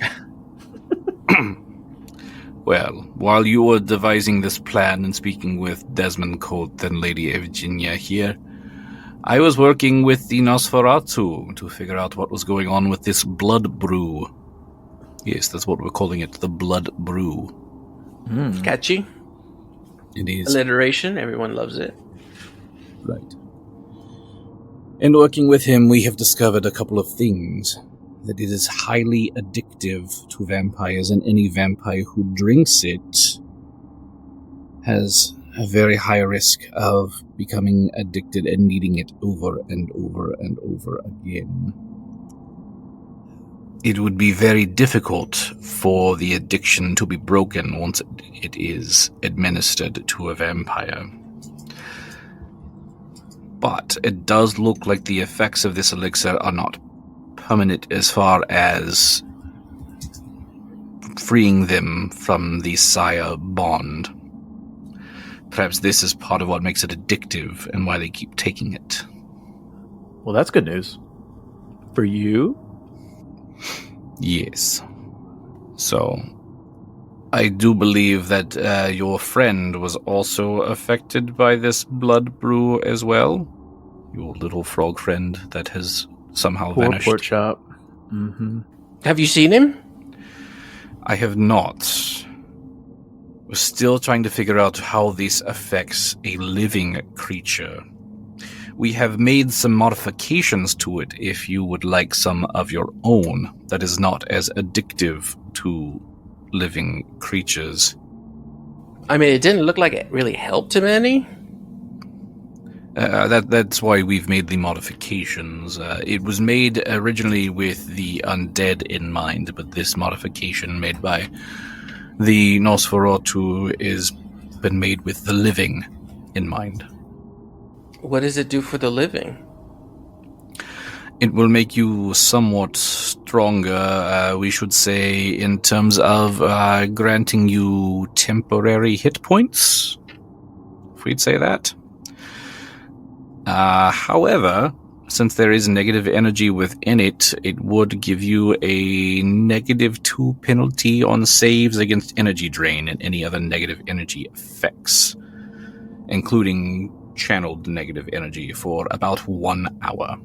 Well, while you were devising this plan and speaking with Desmond Colt and Lady Virginia here, I was working with the Nosferatu to figure out what was going on with this blood brew. Yes, that's what we're calling it, the blood brew. Catchy. It is. Alliteration, everyone loves it. Right. In working with him, we have discovered a couple of things. That it is highly addictive to vampires, and any vampire who drinks it has a very high risk of becoming addicted and needing it over and over and over again. It would be very difficult for the addiction to be broken once it is administered to a vampire. But it does look like the effects of this elixir are not permanent as far as freeing them from the sire bond. Perhaps this is part of what makes it addictive and why they keep taking it. Well, that's good news. For you? Yes. So, I do believe that your friend was also affected by this blood brew as well. Your little frog friend that has somehow vanished. Pork chop. Mm-hmm. Have you seen him? I have not. We're still trying to figure out how this affects a living creature. We have made some modifications to it if you would like some of your own that is not as addictive to living creatures. I mean, it didn't look like it really helped him any. That's why we've made the modifications. It was made originally with the undead in mind, but this modification made by the Nosferatu is been made with the living in mind. What does it do for the living? It will make you somewhat stronger, we should say, in terms of granting you temporary hit points, if we'd say that. However, since there is negative energy within it, it would give you a -2 penalty on saves against energy drain and any other negative energy effects, including channeled negative energy for about 1 hour.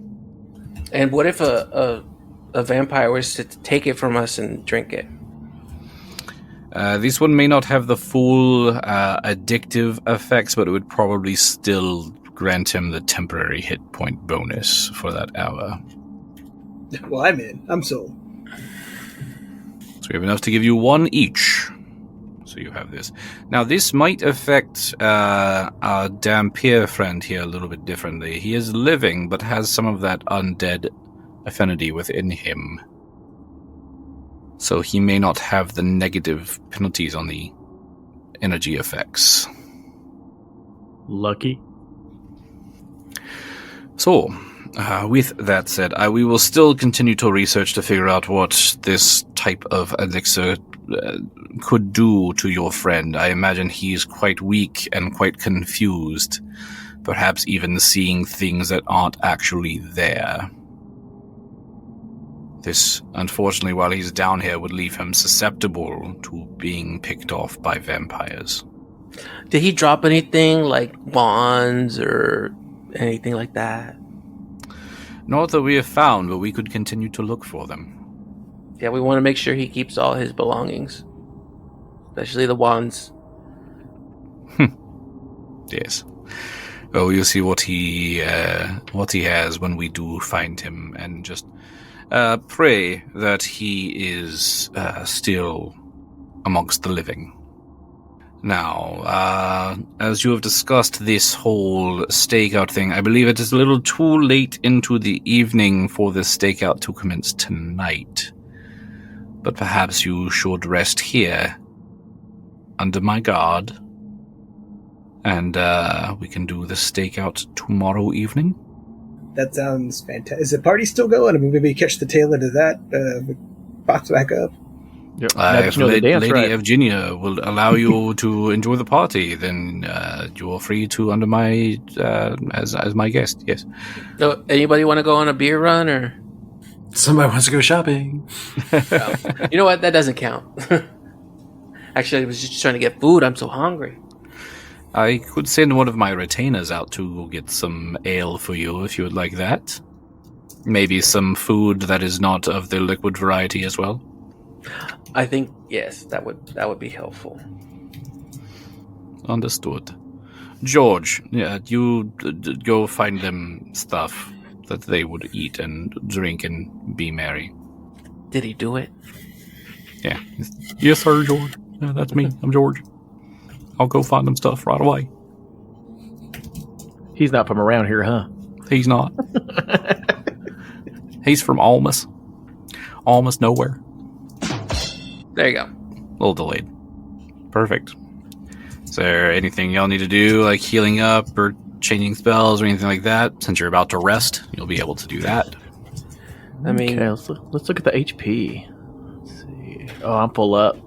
And what if a vampire was to take it from us and drink it? This one may not have the full addictive effects, but it would probably still grant him the temporary hit point bonus for that hour. Well, I'm in. I'm sold. So we have enough to give you 1 each. So you have this. Now, this might affect our Dampier friend here a little bit differently. He is living, but has some of that undead affinity within him. So he may not have the negative penalties on the energy effects. Lucky. So, with that said, we will still continue to research to figure out what this type of elixir could do to your friend. I imagine he's quite weak and quite confused. perhaps even seeing things that aren't actually there. This, unfortunately, while he's down here, would leave him susceptible to being picked off by vampires. Did he drop anything like wands or anything like that? Not that we have found, but we could continue to look for them. Yeah, we want to make sure he keeps all his belongings, especially the wands. Yes. Well, we'll see what he has when we do find him, and just pray that he is still amongst the living. Now, as you have discussed this whole stakeout thing, I believe it is a little too late into the evening for this stakeout to commence tonight. But perhaps you should rest here, under my guard, and we can do the stakeout tomorrow evening. That sounds fantastic. Is the party still going? I mean, maybe catch the tail end of that, box back up. Yep. If Lady Evgenia will allow you to enjoy the party, then you are free to under my as my guest. Yes. So, anybody want to go on a beer run, or Somebody wants to go shopping. you know what? That doesn't count. Actually, I was just trying to get food. I'm so hungry. I could send one of my retainers out to get some ale for you if you would like that. Maybe some food that is not of the liquid variety as well. I think yes, that would be helpful. Understood. George, yeah, you go find them stuff that they would eat and drink and be merry. Did he do it? Yeah. Yes, sir, George. Yeah, that's me. I'm George. I'll go find them stuff right away. He's not from around here, huh? He's not. He's from almost nowhere. There you go. A little delayed. Perfect. Is there anything y'all need to do, like healing up or changing spells or anything like that? Since you're about to rest, you'll be able to do that. I mean, okay, let's look at the HP. Let's see. Oh, I'm full up.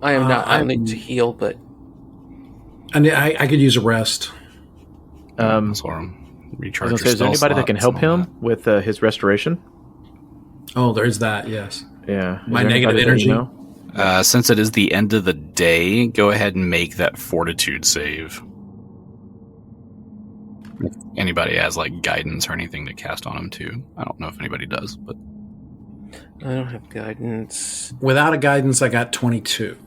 I am not. I need to heal, but I could use a rest. So recharge your Is there spell anybody that can slots help and all him with his restoration? Oh, there's that. Yes. Yeah. Is My there negative anybody that you energy? know? Since it is the end of the day, go ahead and make that fortitude save. If anybody has like guidance or anything to cast on him too. I don't know if anybody does, but I don't have guidance. Without a guidance, I got 22.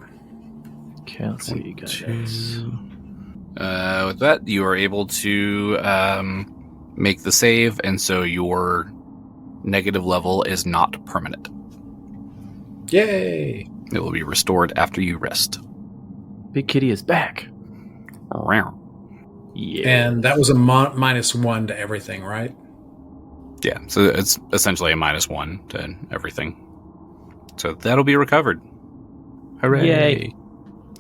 Okay, let's see. Guys. with that, you are able to make the save, and so your negative level is not permanent. Yay! It will be restored after you rest. Big Kitty is back. Yeah. And that was a -1 to everything, right? Yeah, so it's essentially a -1 to everything. So that'll be recovered. Hooray! Yay.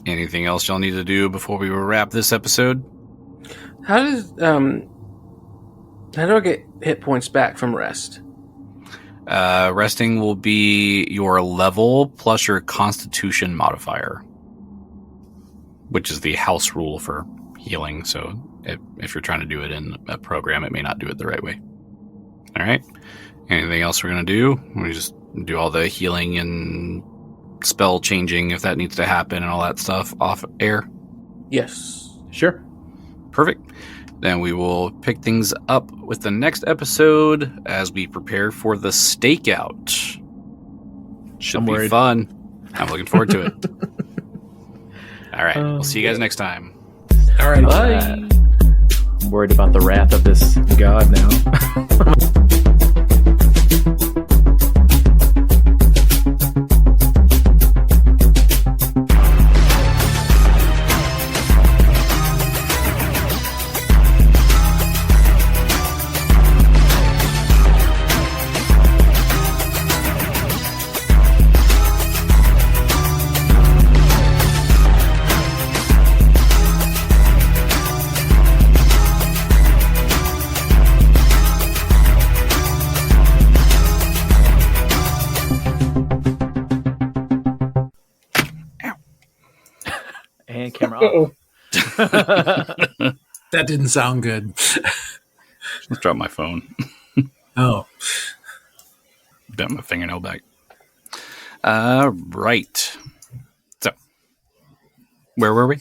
Anything else y'all need to do before we wrap this episode? How do I get hit points back from rest? Resting will be your level plus your constitution modifier, which is the house rule for healing. So if you're trying to do it in a program, it may not do it the right way. All right. Anything else we're going to do? We just do all the healing and spell changing if that needs to happen and all that stuff off air. Yes. Sure. Perfect. Then we will pick things up with the next episode as we prepare for the stakeout. Should be fun. I'm looking forward to it. All right. We'll see you guys next time. All right. Bye. I'm worried about the wrath of this god now. And camera off. That didn't sound good. Let's drop my phone. Oh, Bent my fingernail back. Right. So, where were we?